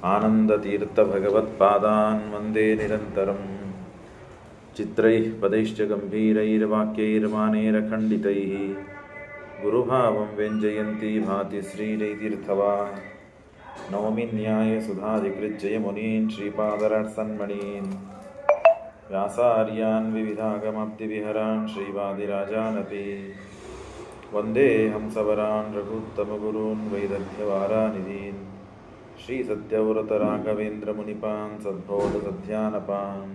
आनन्दतीर्थभगवत्पादान् वन्दे निरन्तरं चित्रैः पदैश्च गम्भीरैर्वाक्यैर्मानेरखण्डितैः गुरुभावं व्यञ्जयन्ती भाति श्रीरैतीर्थवा नौमि न्यायसुधाधिकृज्जयमुनीन् श्रीपादरसन्मणीन् व्यासार्यान् विविधागमाप्तिविहरान् श्रीवादिराजानपि वन्दे हंसवरान् रघुत्तमगुरून् वैदग्ध्यवारानिधीन् श्रीसत्यव्रतराघवेन्द्रमुनिपान् सद्बोधसध्यानपान्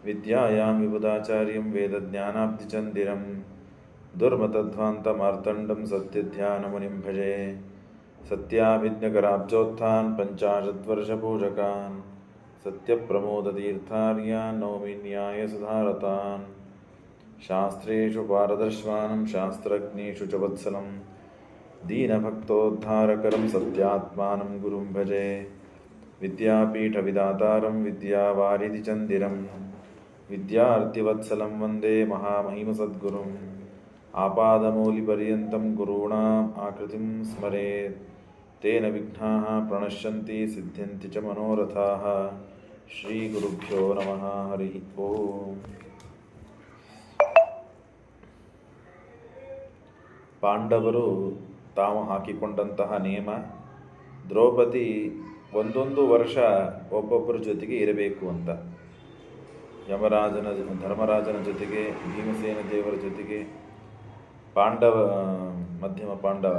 विद्यायां विबुधाचार्यं वेदज्ञानाब्धिचन्दिरं दुर्मतध्वान्तमार्तण्डं सत्यध्यानमुनिं भजे सत्याभिज्ञकराब्जोत्थान् पञ्चाशद्वर्षपूजकान् सत्यप्रमोदतीर्थार्यान् नौमि न्यायसुधारतान् शास्त्रेषु पारदर्श्वानं शास्त्रज्ञेषु च वत्सलं दीनभक्तोद्धारकरं सत्यात्मानं गुरुं भजे विद्यापीठविदातारं विद्यावारिधिचन्दिरं विद्यार्थिवत्सलं वन्दे महामहिमसद्गुरुम् आपादमौलिपर्यन्तं गुरूणाम् आकृतिं स्मरेत् तेन विघ्नाः प्रणश्यन्ति सिद्ध्यन्ति च मनोरथाः श्रीगुरुभ्यो नमः हरिः ओम् ಪಾಂಡವರು ತಾವು ಹಾಕಿಕೊಂಡಂತಹ ನಿಯಮ ದ್ರೌಪದಿ ಒಂದೊಂದು ವರ್ಷ ಒಬ್ಬೊಬ್ಬರ ಜೊತೆಗೆ ಇರಬೇಕು ಅಂತ. ಧರ್ಮರಾಜನ ಜೊತೆಗೆ, ಭೀಮಸೇನ ದೇವರ ಜೊತೆಗೆ, ಮಧ್ಯಮ ಪಾಂಡವ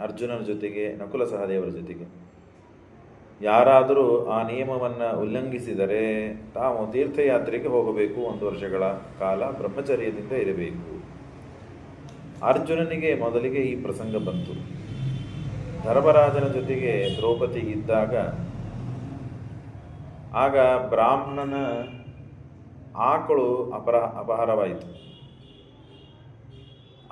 ಅರ್ಜುನನ ಜೊತೆಗೆ, ನಕುಲ ಸಹದೇವರ ಜೊತೆಗೆ. ಯಾರಾದರೂ ಆ ನಿಯಮವನ್ನು ಉಲ್ಲಂಘಿಸಿದರೆ ತಾವು ತೀರ್ಥಯಾತ್ರೆಗೆ ಹೋಗಬೇಕು, 1 ವರ್ಷಗಳ ಕಾಲ ಬ್ರಹ್ಮಚರ್ಯದಿಂದ ಇರಬೇಕು. ಅರ್ಜುನನಿಗೆ ಮೊದಲಿಗೆ ಈ ಪ್ರಸಂಗ ಬಂತು. ಧರ್ಮರಾಜನ ಜೊತೆಗೆ ದ್ರೌಪದಿ ಇದ್ದಾಗ ಆಗ ಬ್ರಾಹ್ಮಣನ ಆಕಳು ಅಪಹಾರವಾಯಿತು.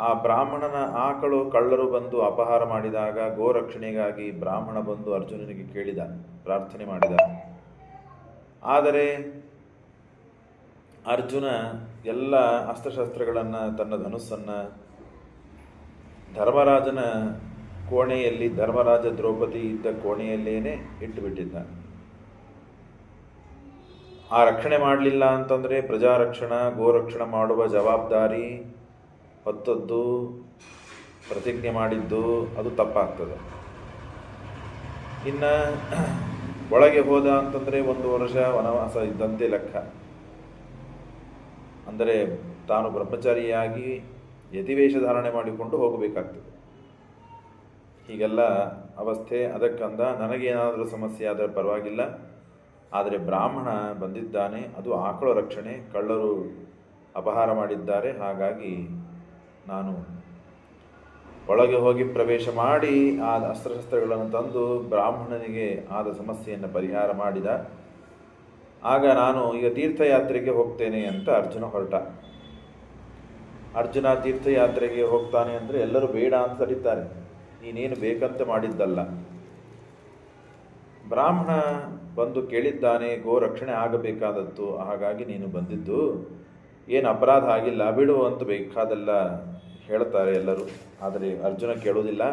ಆ ಬ್ರಾಹ್ಮಣನ ಆಕಳು ಕಳ್ಳರು ಬಂದು ಅಪಹಾರ ಮಾಡಿದಾಗ ಗೋರಕ್ಷಣೆಗಾಗಿ ಬ್ರಾಹ್ಮಣ ಬಂದು ಅರ್ಜುನನಿಗೆ ಕೇಳಿದ, ಪ್ರಾರ್ಥನೆ ಮಾಡಿದ. ಆದರೆ ಅರ್ಜುನ ಎಲ್ಲ ಅಸ್ತ್ರಶಸ್ತ್ರಗಳನ್ನು, ತನ್ನ ಧನುಸ್ಸನ್ನು ಧರ್ಮರಾಜನ ಕೋಣೆಯಲ್ಲಿ, ಧರ್ಮರಾಜ ದ್ರೌಪದಿ ಇದ್ದ ಕೋಣೆಯಲ್ಲೇನೆ ಇಟ್ಟುಬಿಟ್ಟಿದ್ದ. ಆ ರಕ್ಷಣೆ ಮಾಡಲಿಲ್ಲ ಅಂತಂದರೆ ಪ್ರಜಾರಕ್ಷಣಾ ಗೋರಕ್ಷಣೆ ಮಾಡುವ ಜವಾಬ್ದಾರಿ ಹೊತ್ತದ್ದು, ಪ್ರತಿಜ್ಞೆ ಮಾಡಿದ್ದು ಅದು ತಪ್ಪಾಗ್ತದೆ. ಇನ್ನು ಒಳಗೆ ಹೋದ ಅಂತಂದರೆ 1 ವರ್ಷ ವನವಾಸ ಇದ್ದಂತೆ ಲೆಕ್ಕ. ಅಂದರೆ ತಾನು ಬ್ರಹ್ಮಚಾರಿಯಾಗಿ ಯತಿವೇಷ ಧಾರಣೆ ಮಾಡಿಕೊಂಡು ಹೋಗಬೇಕಾಗ್ತದೆ. ಹೀಗೆಲ್ಲ ಅವಸ್ಥೆ. ಅದಕ್ಕಂದ ನನಗೇನಾದರೂ ಸಮಸ್ಯೆ ಆದರೆ ಪರವಾಗಿಲ್ಲ, ಆದರೆ ಬ್ರಾಹ್ಮಣ ಬಂದಿದ್ದಾನೆ, ಅದು ಆಕಳ ರಕ್ಷಣೆ, ಕಳ್ಳರು ಅಪಹಾರ ಮಾಡಿದ್ದಾರೆ, ಹಾಗಾಗಿ ನಾನು ಒಳಗೆ ಹೋಗಿ ಪ್ರವೇಶ ಮಾಡಿ ಆ ಅಸ್ತ್ರಶಸ್ತ್ರಗಳನ್ನು ತಂದು ಬ್ರಾಹ್ಮಣನಿಗೆ ಆದ ಸಮಸ್ಯೆಯನ್ನು ಪರಿಹಾರ ಮಾಡಿದ. ಆಗ ನಾನು ಈಗ ತೀರ್ಥಯಾತ್ರೆಗೆ ಹೋಗ್ತೇನೆ ಅಂತ ಅರ್ಜುನ ಹೊರಟ. ಅರ್ಜುನ ತೀರ್ಥಯಾತ್ರೆಗೆ ಹೋಗ್ತಾನೆ ಅಂದರೆ ಎಲ್ಲರೂ ಬೇಡ ಅಂತ ತಡೀತಾರೆ. ನೀನೇನು ಬೇಕಂತ ಮಾಡಿದ್ದಲ್ಲ. ಬ್ರಾಹ್ಮಣ ಬಂದು ಕೇಳಿದ್ದಾನೆ, ಗೋ ರಕ್ಷಣೆ ಆಗಬೇಕಾದದ್ದು, ಹಾಗಾಗಿ ನೀನು ಬಂದಿದ್ದು, ಏನು ಅಪರಾಧ ಆಗಿಲ್ಲ, ಬಿಡು ಅಂತ ಬೇಕಾದೆಲ್ಲ ಹೇಳ್ತಾರೆ ಎಲ್ಲರೂ. ಆದರೆ ಅರ್ಜುನ ಕೇಳೋದಿಲ್ಲ.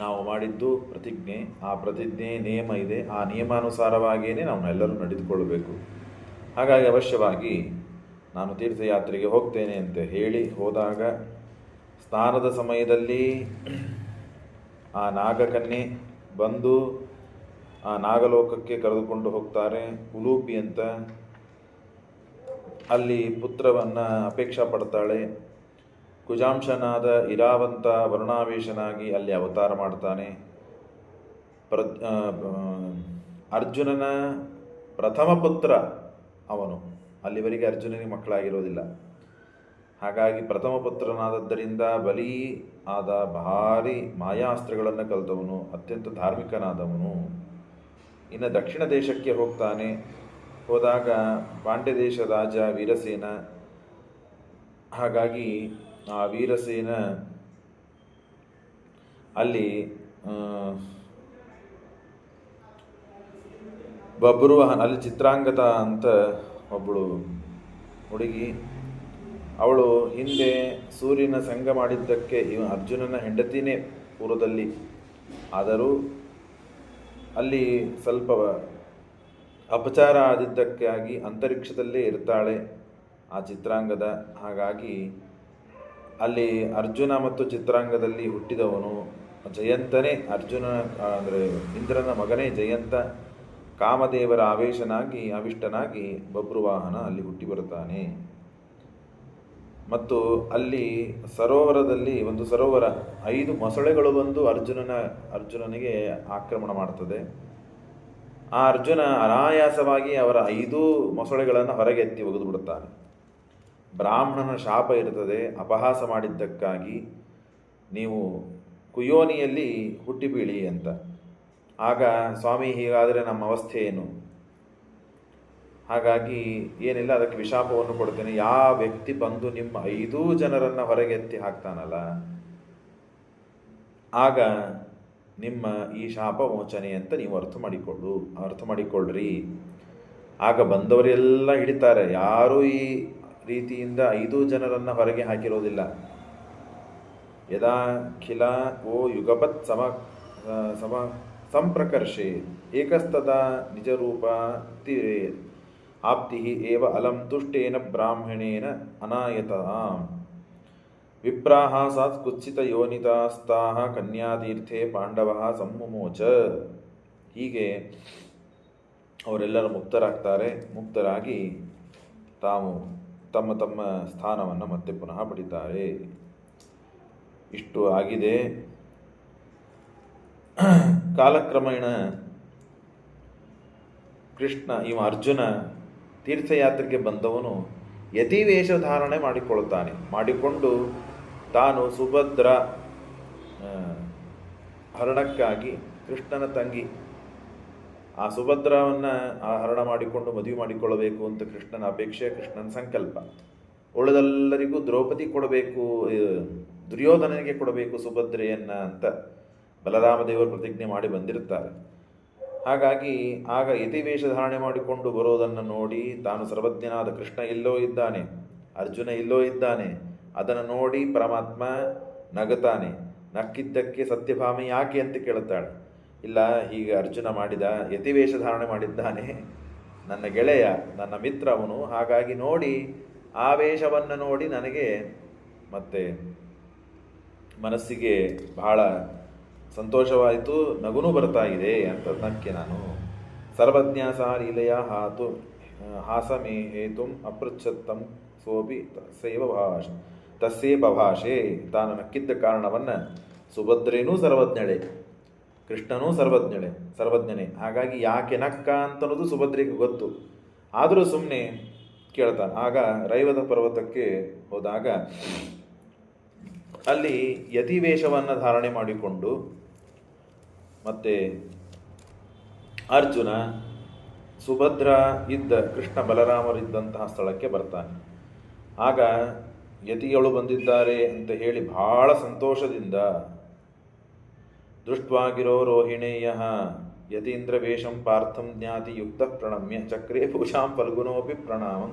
ನಾವು ಮಾಡಿದ್ದು ಪ್ರತಿಜ್ಞೆ, ಆ ಪ್ರತಿಜ್ಞೆ ನಿಯಮ ಇದೆ, ಆ ನಿಯಮಾನುಸಾರವಾಗಿಯೇ ನಾವು ಎಲ್ಲರೂ ನಡೆದುಕೊಳ್ಳಬೇಕು. ಹಾಗಾಗಿ ಅವಶ್ಯವಾಗಿ ನಾನು ತೀರ್ಥಯಾತ್ರೆಗೆ ಹೋಗ್ತೇನೆ ಅಂತ ಹೇಳಿ ಹೋದಾಗ ಸ್ನಾನದ ಸಮಯದಲ್ಲಿ ಆ ನಾಗಕನ್ಯೆ ಬಂದು ಆ ನಾಗಲೋಕಕ್ಕೆ ಕರೆದುಕೊಂಡು ಹೋಗ್ತಾರೆ. ಉಲೂಪಿ ಅಂತ ಅಲ್ಲಿ ಪುತ್ರವನ್ನು ಅಪೇಕ್ಷಾ ಪಡ್ತಾಳೆ. ಕುಜಾಂಶನಾದ ಇರಾವಂತ ವರ್ಣಾವೇಶನಾಗಿ ಅಲ್ಲಿ ಅವತಾರ ಮಾಡ್ತಾನೆ. ಅರ್ಜುನನ ಪ್ರಥಮ ಪುತ್ರ ಅವನು. ಅಲ್ಲಿವರೆಗೆ ಅರ್ಜುನನಿಗೆ ಮಕ್ಕಳಾಗಿರೋದಿಲ್ಲ. ಹಾಗಾಗಿ ಪ್ರಥಮ ಪುತ್ರನಾದದ್ದರಿಂದ ಬಲಿ ಆದ ಭಾರಿ ಮಾಯಾಸ್ತ್ರಗಳನ್ನು ಕಲಿತವನು, ಅತ್ಯಂತ ಧಾರ್ಮಿಕನಾದವನು. ಇನ್ನು ದಕ್ಷಿಣ ದೇಶಕ್ಕೆ ಹೋಗ್ತಾನೆ. ಹೋದಾಗ ಪಾಂಡ್ಯ ದೇಶದ ರಾಜ ವೀರಸೇನ. ಹಾಗಾಗಿ ಆ ವೀರಸೇನ ಅಲ್ಲಿ ಬಬ್ರುವಾಹನ, ಅಲ್ಲಿ ಚಿತ್ರಾಂಗದ ಅಂತ ಒಬ್ಬಳು ಹುಡುಗಿ, ಅವಳು ಹಿಂದೆ ಸೂರ್ಯನ ಸಂಗ ಮಾಡಿದ್ದಕ್ಕೆ ಅರ್ಜುನನ ಹೆಂಡತಿನೇ ಪೂರ್ವದಲ್ಲಿ. ಆದರೂ ಅಲ್ಲಿ ಸ್ವಲ್ಪ ಅಪಚಾರ ಆದಿದ್ದಕ್ಕಾಗಿ ಅಂತರಿಕ್ಷದಲ್ಲೇ ಇರ್ತಾಳೆ ಆ ಚಿತ್ರಾಂಗದ. ಹಾಗಾಗಿ ಅಲ್ಲಿ ಅರ್ಜುನ ಮತ್ತು ಚಿತ್ರಾಂಗದಲ್ಲಿ ಹುಟ್ಟಿದವನು ಜಯಂತನೇ. ಅರ್ಜುನ ಅಂದರೆ ಇಂದ್ರನ ಮಗನೇ ಜಯಂತ ಕಾಮದೇವರ ಆವಿಷ್ಟನಾಗಿ ಬಭ್ರುವಾಹನ ಅಲ್ಲಿ ಹುಟ್ಟಿ ಬರುತ್ತಾನೆ. ಮತ್ತು ಅಲ್ಲಿ ಸರೋವರದಲ್ಲಿ ಒಂದು ಸರೋವರ 5 ಮೊಸಳೆಗಳು ಬಂದು ಅರ್ಜುನನಿಗೆ ಆಕ್ರಮಣ ಮಾಡ್ತದೆ. ಆ ಅರ್ಜುನ ಅನಾಯಾಸವಾಗಿ ಅವರ 5 ಮೊಸಳೆಗಳನ್ನು ಹೊರಗೆ ಎತ್ತಿ ಒಗೆದು ಬಿಡುತ್ತಾನೆ. ಬ್ರಾಹ್ಮಣನ ಶಾಪ ಇರುತ್ತದೆ, ಅಪಹಾಸ ಮಾಡಿದ್ದಕ್ಕಾಗಿ ನೀವು ಕುಯೋನಿಯಲ್ಲಿ ಹುಟ್ಟಿ ಬೀಳಿ ಅಂತ. ಆಗ ಸ್ವಾಮಿ, ಹೀಗಾದರೆ ನಮ್ಮ ಅವಸ್ಥೆ ಏನು? ಹಾಗಾಗಿ ಏನಿಲ್ಲ, ಅದಕ್ಕೆ ವಿಶಾಪವನ್ನು ಕೊಡ್ತೇನೆ. ಯಾವ ವ್ಯಕ್ತಿ ಬಂದು ನಿಮ್ಮ 5 ಜನರನ್ನು ಹೊರಗೆ ಎತ್ತಿ ಹಾಕ್ತಾನಲ್ಲ, ಆಗ ನಿಮ್ಮ ಈ ಶಾಪ ಮೋಚನೆ ಅಂತ ನೀವು ಅರ್ಥ ಮಾಡಿಕೊಳ್ಳ್ರಿ. ಆಗ ಬಂದವರೆಲ್ಲ ಹಿಡಿತಾರೆ. ಯಾರೂ ಈ ರೀತಿಯಿಂದ 5 ಜನರನ್ನು ಹೊರಗೆ ಹಾಕಿರೋದಿಲ್ಲ. ಯದಾ ಖಿಲ ಓ ಯುಗಪತ್ ಸಮ ಸಂಪ್ರಕರ್ಷೆ ಏಕಸ್ತದಾ ನಿಜರೂಪ ತಿರೇ ಆಪ್ತಿ ಏವ ಅಲಂ ತುಷ್ಟೇನ ಬ್ರಾಹ್ಮಣೇನ ಅನಾಯತಾಂ ವಿಪ್ರಾಹ ಸಾತ್ ಕುತ್ಸಿತ ಯೋನಿತಾಸ್ತಾಹ ಕನ್ಯಾತೀರ್ಥೆ ಪಾಂಡವ ಸಮ್ಮುಮೋಚ. ಹೀಗೆ ಅವರೆಲ್ಲರೂ ಮುಕ್ತರಾಗಿ ತಾವು ತಮ್ಮ ತಮ್ಮ ಸ್ಥಾನವನ್ನು ಮತ್ತೆ ಪುನಃ ಪಡಿತಾರೆ. ಇಷ್ಟು ಆಗಿದೆ. ಕಾಲಕ್ರಮೇಣ ಅರ್ಜುನ ತೀರ್ಥಯಾತ್ರೆಗೆ ಬಂದವನು ಯತಿವೇಷ ಧಾರಣೆ ಮಾಡಿಕೊಂಡು ತಾನು ಸುಭದ್ರ ಹರಣಕ್ಕಾಗಿ ಕೃಷ್ಣನ ತಂಗಿ ಆ ಸುಭದ್ರವನ್ನು ಹರಣ ಮಾಡಿಕೊಂಡು ಮದುವೆ ಮಾಡಿಕೊಳ್ಳಬೇಕು ಅಂತ ಕೃಷ್ಣನ ಅಪೇಕ್ಷೆ, ಕೃಷ್ಣನ ಸಂಕಲ್ಪ. ಉಳಿದೆಲ್ಲರಿಗೂ ದ್ರೌಪದಿ ಕೊಡಬೇಕು, ದುರ್ಯೋಧನನಿಗೆ ಕೊಡಬೇಕು ಸುಭದ್ರೆಯನ್ನ ಅಂತ ಬಲರಾಮದೇವರು ಪ್ರತಿಜ್ಞೆ ಮಾಡಿ ಬಂದಿರುತ್ತಾರೆ. ಹಾಗಾಗಿ ಆಗ ಯತಿವೇಷ ಧಾರಣೆ ಮಾಡಿಕೊಂಡು ಬರೋದನ್ನು ನೋಡಿ ತಾನು ಸರ್ವಜ್ಞನಾದ ಕೃಷ್ಣ ಎಲ್ಲೋ ಇದ್ದಾನೆ, ಅರ್ಜುನ ಎಲ್ಲೋ ಇದ್ದಾನೆ, ಅದನ್ನು ನೋಡಿ ಪರಮಾತ್ಮ ನಗುತ್ತಾನೆ. ನಕ್ಕಿದ್ದಕ್ಕೆ ಸತ್ಯಭಾಮೆ ಯಾಕೆ ಅಂತ ಕೇಳುತ್ತಾಳೆ. ಇಲ್ಲ, ಹೀಗೆ ಅರ್ಜುನ ಯತಿವೇಷ ಧಾರಣೆ ಮಾಡಿದ್ದಾನೆ, ನನ್ನ ಗೆಳೆಯ, ನನ್ನ ಮಿತ್ರ ಅವನು. ಹಾಗಾಗಿ ನೋಡಿ, ಆ ವೇಷವನ್ನು ನೋಡಿ ನನಗೆ ಮತ್ತೆ ಮನಸ್ಸಿಗೆ ಬಹಳ ಸಂತೋಷವಾಯಿತು, ನಗುನೂ ಬರ್ತಾ ಇದೆ ಅಂತ ನಕ್ಕೆ ನಾನು. ಸರ್ವಜ್ಞಾಸ ಲೀಲೆಯ ಹಾಸಮೇ ಹೇತುಂ ಅಪೃಚ್ಛತ್ತಂ ಸೋಪಿ ತಸ್ಸೇ ಬಭಾಷೆ. ತಾನು ನಕ್ಕಿದ್ದ ಕಾರಣವನ್ನು ಸುಭದ್ರೇನೂ ಸರ್ವಜ್ಞಳೆ, ಕೃಷ್ಣನೂ ಸರ್ವಜ್ಞನೇ. ಹಾಗಾಗಿ ಯಾಕೆ ನಕ್ಕ ಅಂತನ್ನೋದು ಸುಭದ್ರೆಗೆ ಗೊತ್ತು. ಆದರೂ ಸುಮ್ಮನೆ ಕೇಳ್ತಾನೆ. ಆಗ ರೈವತ ಪರ್ವತಕ್ಕೆ ಹೋದಾಗ ಅಲ್ಲಿ ಯತಿವೇಷವನ್ನು ಧಾರಣೆ ಮಾಡಿಕೊಂಡು ಮತ್ತೆ ಅರ್ಜುನ ಸುಭದ್ರ ಕೃಷ್ಣ ಬಲರಾಮರಿದ್ದಂತಹ ಸ್ಥಳಕ್ಕೆ ಬರ್ತಾನೆ. ಆಗ ಯತಿಗಳು ಬಂದಿದ್ದಾರೆ ಅಂತ ಹೇಳಿ ಬಹಳ ಸಂತೋಷದಿಂದ ದೃಷ್ಟ್ವಾಗಿರೋ ರೋಹಿಣೇಯ ಯತೀಂದ್ರ ವೇಷಂ ಪಾರ್ಥಂ ಜ್ಞಾತಿ ಯುಕ್ತ ಪ್ರಣಮ್ಯ ಚಕ್ರೇ ಪೂಷಾಂ ಫಲ್ಗುನೋಪಿ ಪ್ರಣಾಮಂ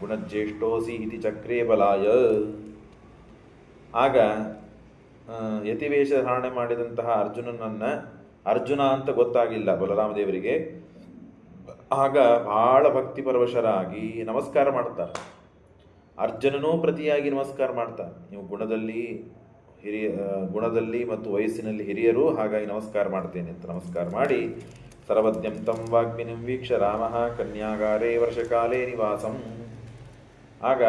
ಗುಣಜ್ಯೇಷ್ಠೋಸಿ ಇತಿ ಚಕ್ರೇ ಬಲಾಯ. ಆಗ ಯತಿವೇಷ ಧಾರಣೆ ಮಾಡಿದಂತಹ ಅರ್ಜುನ ಅಂತ ಗೊತ್ತಾಗಿಲ್ಲ ಬಲರಾಮದೇವರಿಗೆ. ಆಗ ಬಹಳ ಭಕ್ತಿ ಪರವಶರಾಗಿ ನಮಸ್ಕಾರ ಮಾಡ್ತಾರೆ. ಅರ್ಜುನನೂ ಪ್ರತಿಯಾಗಿ ನಮಸ್ಕಾರ ಮಾಡ್ತಾರೆ. ನೀವು ಗುಣದಲ್ಲಿ ಮತ್ತು ವಯಸ್ಸಿನಲ್ಲಿ ಹಿರಿಯರು, ಹಾಗಾಗಿ ನಮಸ್ಕಾರ ಮಾಡ್ತೇನೆ ಅಂತ ನಮಸ್ಕಾರ ಮಾಡಿ ಸರ್ವಜ್ಞಂ ತಂ ವಾಗ್ಮಿನಿಂ ವೀಕ್ಷ ರಾಮ ಕನ್ಯಾಗಾರೇ ವರ್ಷಕಾಲೇ ನಿವಾಸಂ. ಆಗ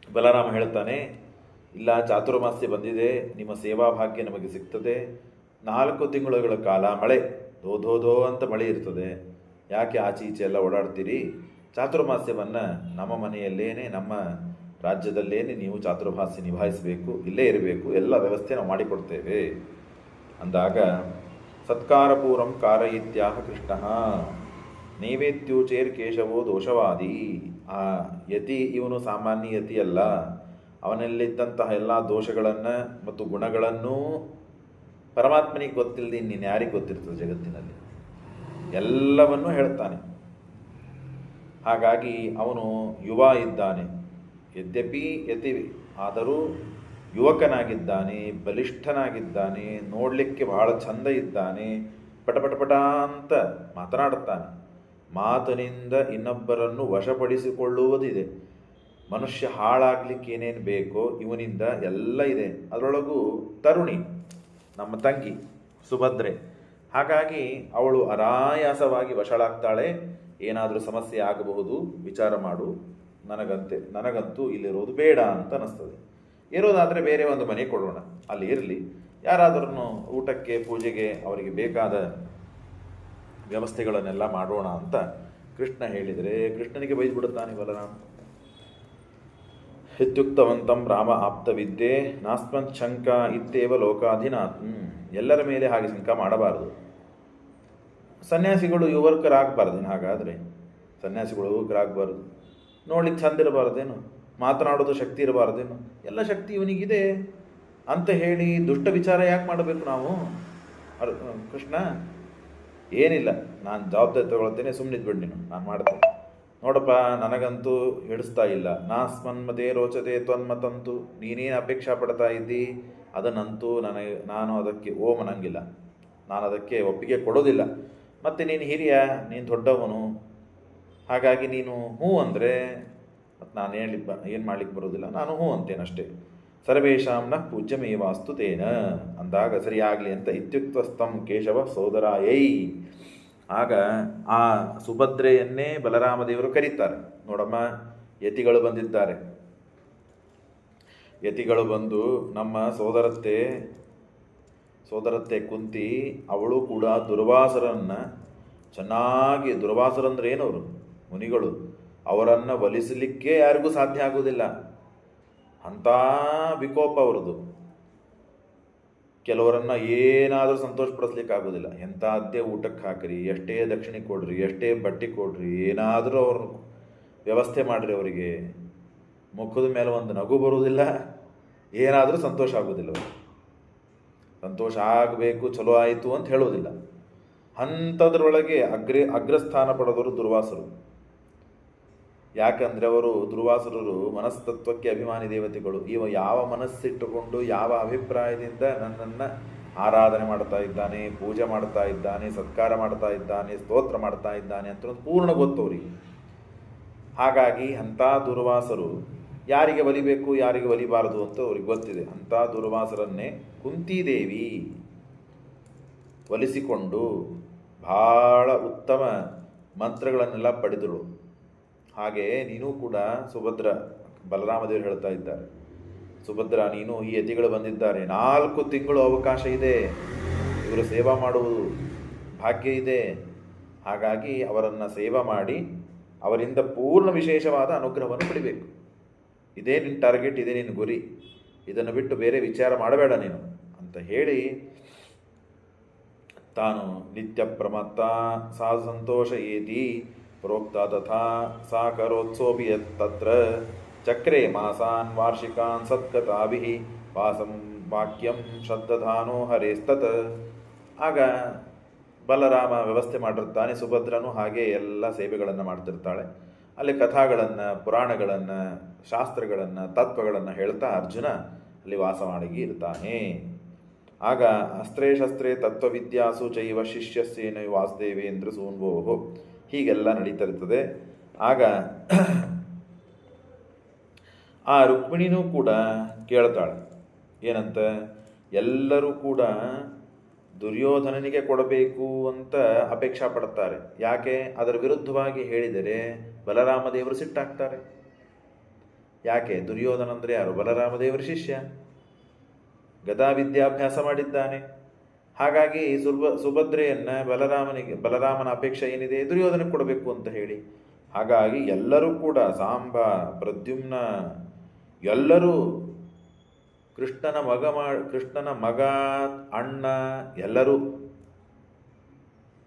ಬಲರಾಮ ಹೇಳ್ತಾನೆ, ಇಲ್ಲ, ಚಾತುರ್ಮಾಸ್ಯ ಬಂದಿದೆ, ನಿಮ್ಮ ಸೇವಾ ಭಾಗ್ಯ ನಮಗೆ ಸಿಗ್ತದೆ. 4 ತಿಂಗಳುಗಳ ಕಾಲ ಮಳೆ, ಧೋ ಅಂತ ಮಳೆ ಇರ್ತದೆ. ಯಾಕೆ ಆಚೆ ಈಚೆ ಎಲ್ಲ ಓಡಾಡ್ತೀರಿ? ಚಾತುರ್ಮಾಸ್ಯವನ್ನು ನಮ್ಮ ಮನೆಯಲ್ಲೇನೆ, ನಮ್ಮ ರಾಜ್ಯದಲ್ಲೇನೆ ನೀವು ಚಾತುರ್ಮಾಸ್ಯ ನಿಭಾಯಿಸಬೇಕು, ಇಲ್ಲೇ ಇರಬೇಕು, ಎಲ್ಲ ವ್ಯವಸ್ಥೆ ನಾವು ಮಾಡಿಕೊಡ್ತೇವೆ ಅಂದಾಗ ಸತ್ಕಾರಪೂರ್ವಂ ಕಾರಯಿತ್ಯಾಹ ಕೃಷ್ಣ ನೈವೇದ್ಯೂಚೇರ್ ಕೇಶವೋ ದೋಷವಾದಿ. ಆ ಯತಿ ಇವನು ಸಾಮಾನ್ಯ ಯತಿ ಅಲ್ಲ, ಅವನಲ್ಲಿದ್ದಂತಹ ಎಲ್ಲ ದೋಷಗಳನ್ನು ಮತ್ತು ಗುಣಗಳನ್ನೂ ಪರಮಾತ್ಮನಿಗೆ ಗೊತ್ತಿಲ್ಲದೆ ಇನ್ನಿನ್ನು ಯಾರಿಗೆ ಗೊತ್ತಿರ್ತದೆ ಜಗತ್ತಿನಲ್ಲಿ, ಎಲ್ಲವನ್ನೂ ಹೇಳ್ತಾನೆ. ಹಾಗಾಗಿ ಅವನು ಯುವ ಇದ್ದಾನೆ, ಯದ್ಯಪಿ ಯತಿ ಆದರೂ ಯುವಕನಾಗಿದ್ದಾನೆ, ಬಲಿಷ್ಠನಾಗಿದ್ದಾನೆ, ನೋಡಲಿಕ್ಕೆ ಬಹಳ ಚಂದ ಇದ್ದಾನೆ, ಪಟಪಟಪಟ ಅಂತ ಮಾತನಾಡುತ್ತಾನೆ. ಮಾತಿನಿಂದ ಇನ್ನೊಬ್ಬರನ್ನು ವಶಪಡಿಸಿಕೊಳ್ಳುವುದಿದೆ. ಮನುಷ್ಯ ಹಾಳಾಗ್ಲಿಕ್ಕೆ ಏನೇನು ಬೇಕೋ ಇವನಿಂದ ಎಲ್ಲ ಇದೆ. ಅದರೊಳಗೂ ತರುಣಿ ನಮ್ಮ ತಂಗಿ ಸುಭದ್ರೆ. ಹಾಗಾಗಿ ಅವಳು ಅನಾಯಾಸವಾಗಿ ವಶಳಾಗ್ತಾಳೆ. ಏನಾದರೂ ಸಮಸ್ಯೆ ಆಗಬಹುದು, ವಿಚಾರ ಮಾಡು, ನನಗಂತೂ ಇಲ್ಲಿರೋದು ಬೇಡ ಅಂತ ಅನ್ನಿಸ್ತದೆ. ಇರೋದಾದರೆ ಬೇರೆ ಒಂದು ಮನೆ ಕೊಡೋಣ, ಅಲ್ಲಿ ಇರಲಿ, ಯಾರಾದ್ರೂ ಊಟಕ್ಕೆ ಪೂಜೆಗೆ ಅವರಿಗೆ ಬೇಕಾದ ವ್ಯವಸ್ಥೆಗಳನ್ನೆಲ್ಲ ಮಾಡೋಣ ಅಂತ ಕೃಷ್ಣ ಹೇಳಿದರೆ ಕೃಷ್ಣನಿಗೆ ಬೈದ್ಬಿಡುತ್ತಾನೆ ಬಲರಾಮ. ಇತ್ಯುಕ್ತವಂತಂ ರಾಮ ಆಪ್ತವಿದ್ಯೆ ನಾಸ್ಮತ್ ಶಂಕ ಇತ್ತೇವ ಲೋಕಾಧಿನಾಥ್. ಎಲ್ಲರ ಮೇಲೆ ಹಾಗೆ ಶಂಕ ಮಾಡಬಾರದು. ಸನ್ಯಾಸಿಗಳು ಯುವಕರಾಗಬಾರ್ದೇನು? ಹಾಗಾದರೆ ಸನ್ಯಾಸಿಗಳು ಯುವಕರಾಗಬಾರ್ದು, ನೋಡ್ಲಿಕ್ಕೆ ಚಂದ ಇರಬಾರ್ದೇನು, ಮಾತನಾಡೋದು ಶಕ್ತಿ ಇರಬಾರ್ದೇನು? ಎಲ್ಲ ಶಕ್ತಿ ಇವನಿಗಿದೆ ಅಂತ ಹೇಳಿ ದುಷ್ಟ ವಿಚಾರ ಯಾಕೆ ಮಾಡಬೇಕು ನಾವು? ಕೃಷ್ಣ ಏನಿಲ್ಲ, ನಾನು ಜವಾಬ್ದಾರಿ ತಗೊಳ್ತೇನೆ, ಸುಮ್ಮನಿದ್ಬಿಡು ನೀನು, ನಾನು ಮಾಡ್ತೇನೆ. ನೋಡಪ್ಪ, ನನಗಂತೂ ಹಿಡಿಸ್ತಾ ಇಲ್ಲ. ನಾಸ್ಮನ್ಮತೆ ರೋಚತೆ ತ್ವನ್ಮತಂತು. ನೀನೇನು ಅಪೇಕ್ಷಾ ಪಡ್ತಾ ಇದ್ದಿ ಅದನ್ನಂತೂ ನಾನು ಅದಕ್ಕೆ ಅನ್ನಂಗಿಲ್ಲ, ನಾನು ಅದಕ್ಕೆ ಒಪ್ಪಿಗೆ ಕೊಡೋದಿಲ್ಲ. ಮತ್ತು ನೀನು ಹಿರಿಯ, ನೀನು ದೊಡ್ಡವನು, ಹಾಗಾಗಿ ನೀನು ಹ್ಞೂ ಅಂದರೆ ಮತ್ತು ನಾನು ಏನು ಮಾಡ್ಲಿಕ್ಕೆ ಬರೋದಿಲ್ಲ, ನಾನು ಹ್ಞೂ ಅಂತೇನಷ್ಟೇ. ಸರ್ವೇಶಾಂನ ಪೂಜ್ಯಮೇವಾಸ್ತು ತೇನ ಅಂದಾಗ ಸರಿಯಾಗಲಿ ಅಂತ ಇತ್ಯುಕ್ತಸ್ತಂ ಕೇಶವ ಸೋದರಾಯೈ. ಆಗ ಆ ಸುಭದ್ರೆಯನ್ನೇ ಬಲರಾಮದೇವರು ಕರೀತಾರೆ. ನೋಡಮ್ಮ, ಯತಿಗಳು ಬಂದಿದ್ದಾರೆ. ಯತಿಗಳು ಬಂದು ನಮ್ಮ ಸೋದರತ್ತೆ ಕುಂತಿ, ಅವಳು ಕೂಡ ದುರ್ವಾಸರನ್ನು ಚೆನ್ನಾಗಿ, ದುರ್ವಾಸರಂದ್ರೆ ಏನವರು? ಮುನಿಗಳು. ಅವರನ್ನು ಒಲಿಸಲಿಕ್ಕೆ ಯಾರಿಗೂ ಸಾಧ್ಯ ಆಗುವುದಿಲ್ಲ, ಅಂಥ ವಿಕೋಪ ಅವರದು. ಕೆಲವರನ್ನು ಏನಾದರೂ ಸಂತೋಷಪಡಿಸ್ಲಿಕ್ಕೆ ಆಗೋದಿಲ್ಲ. ಎಂಥದ್ದೇ ಊಟಕ್ಕೆ ಹಾಕಿರಿ, ಎಷ್ಟೇ ದಕ್ಷಿಣೆ ಕೊಡ್ರಿ, ಎಷ್ಟೇ ಬಟ್ಟೆ ಕೊಡ್ರಿ, ಏನಾದರೂ ಅವ್ರ ವ್ಯವಸ್ಥೆ ಮಾಡಿರಿ, ಅವರಿಗೆ ಮುಖದ ಮೇಲೆ ಒಂದು ನಗು ಬರುವುದಿಲ್ಲ, ಏನಾದರೂ ಸಂತೋಷ ಆಗೋದಿಲ್ಲ. ಅವರು ಸಂತೋಷ ಆಗಬೇಕು, ಚಲೋ ಆಯಿತು ಅಂತ ಹೇಳೋದಿಲ್ಲ. ಅಂಥದ್ರೊಳಗೆ ಅಗ್ರಸ್ಥಾನ ಪಡೆದವರು ದುರ್ವಾಸರು. ಯಾಕಂದರೆ ಅವರು ದುರ್ವಾಸರರು ಮನಸ್ತತ್ವಕ್ಕೆ ಅಭಿಮಾನಿ ದೇವತೆಗಳು. ಯಾವ ಮನಸ್ಸಿಟ್ಟುಕೊಂಡು ಯಾವ ಅಭಿಪ್ರಾಯದಿಂದ ನನ್ನನ್ನು ಆರಾಧನೆ ಮಾಡ್ತಾ ಇದ್ದಾನೆ, ಪೂಜೆ ಮಾಡ್ತಾ ಇದ್ದಾನೆ, ಸತ್ಕಾರ ಮಾಡ್ತಾ ಇದ್ದಾನೆ, ಸ್ತೋತ್ರ ಮಾಡ್ತಾ ಇದ್ದಾನೆ ಅಂತ ಪೂರ್ಣ ಗೊತ್ತವ್ರಿಗೆ. ಹಾಗಾಗಿ ಅಂಥ ದುರ್ವಾಸರು ಯಾರಿಗೆ ಒಲಿಬೇಕು ಯಾರಿಗೆ ಒಲಿಬಾರದು ಅಂತ ಅವ್ರಿಗೆ ಗೊತ್ತಿದೆ. ಅಂಥ ದುರ್ವಾಸರನ್ನೇ ಕುಂತಿದೇವಿ ಒಲಿಸಿಕೊಂಡು ಬಹಳ ಉತ್ತಮ ಮಂತ್ರಗಳನ್ನೆಲ್ಲ ಪಡೆದಳು. ಹಾಗೆ ನೀನು ಕೂಡ ಸುಭದ್ರ, ಬಲರಾಮದೇವರು ಹೇಳ್ತಾ ಇದ್ದಾರೆ, ಸುಭದ್ರ ನೀನು ಈ ಯತಿಗಳು ಬಂದಿದ್ದಾರೆ, 4 ತಿಂಗಳು ಅವಕಾಶ ಇದೆ, ಇವರು ಸೇವಾ ಮಾಡುವುದು ಭಾಗ್ಯ ಇದೆ. ಹಾಗಾಗಿ ಅವರನ್ನು ಸೇವಾ ಮಾಡಿ ಅವರಿಂದ ಪೂರ್ಣ ವಿಶೇಷವಾದ ಅನುಗ್ರಹವನ್ನು ಪಡಿಬೇಕು. ಇದೇ ನಿನ್ನ ಟಾರ್ಗೆಟ್, ಇದೇ ನಿನ್ನ ಗುರಿ, ಇದನ್ನು ಬಿಟ್ಟು ಬೇರೆ ವಿಚಾರ ಮಾಡಬೇಡ ನೀನು ಅಂತ ಹೇಳಿ ತಾನು ನಿತ್ಯ ಪ್ರಮತ್ತ ಸಾ ಸಂತೋಷ ಏತಿ ಪ್ರೋಕ್ತ ತಥಾ ಸಾ ಕರೋತ್ಸೋಪಿ ತತ್ರ ಚಕ್ರೆ ಮಾಸಾನ್ ವಾರ್ಷಿಕಾನ್ ಸತ್ಕತಾಭಿಃ ವಾಸಂ ವಾಕ್ಯಂ ಶ್ರದ್ಧಾನೋ ಹರೇಸ್ತತ್. ಆಗ ಬಲರಾಮ ವ್ಯವಸ್ಥೆ ಮಾಡಿರ್ತಾನೆ, ಸುಭದ್ರನು ಹಾಗೆ ಎಲ್ಲ ಸೇವೆಗಳನ್ನು ಮಾಡ್ತಿರ್ತಾಳೆ. ಅಲ್ಲಿ ಕಥಾಗಳನ್ನು, ಪುರಾಣಗಳನ್ನು, ಶಾಸ್ತ್ರಗಳನ್ನು, ತತ್ವಗಳನ್ನು ಹೇಳ್ತಾ ಅರ್ಜುನ ಅಲ್ಲಿ ವಾಸ ಮಾಡಿ ಇರ್ತಾನೆ. ಆಗ ಅಸ್ತ್ರೇ ಶಸ್ತ್ರೇ ತತ್ವವಿದ್ಯಾಸು ಚೈವ ಶಿಷ್ಯಸ್ಯೇನ ವಾಸುದೇವೇಂದ್ರ ಸೂನ್ವೋಹೋ, ಹೀಗೆಲ್ಲ ನಡೀತಿರ್ತದೆ. ಆಗ ಆ ರುಕ್ಮಿಣಿನೂ ಕೂಡ ಕೇಳ್ತಾಳೆ ಏನಂತ, ಎಲ್ಲರೂ ಕೂಡ ದುರ್ಯೋಧನನಿಗೆ ಕೊಡಬೇಕು ಅಂತ ಅಪೇಕ್ಷಾ ಪಡ್ತಾರೆ. ಯಾಕೆ? ಅದರ ವಿರುದ್ಧವಾಗಿ ಹೇಳಿದರೆ ಬಲರಾಮದೇವರು ಸಿಟ್ಟಾಗ್ತಾರೆ. ಯಾಕೆ? ದುರ್ಯೋಧನ ಅಂದರೆ ಯಾರು? ಬಲರಾಮದೇವರ ಶಿಷ್ಯ, ಗದಾ ವಿದ್ಯಾಭ್ಯಾಸ ಮಾಡಿದ್ದಾನೆ. ಹಾಗಾಗಿ ಸುಭದ್ರೆಯನ್ನು ಬಲರಾಮನ ಅಪೇಕ್ಷೆ ಏನಿದೆ, ದುರ್ಯೋಧನಕ್ಕೆ ಕೊಡಬೇಕು ಅಂತ ಹೇಳಿ. ಹಾಗಾಗಿ ಎಲ್ಲರೂ ಕೂಡ ಸಾಂಬ, ಪ್ರದ್ಯುಮ್ನ ಎಲ್ಲರೂ ಕೃಷ್ಣನ ಮಗ ಅಣ್ಣ ಎಲ್ಲರೂ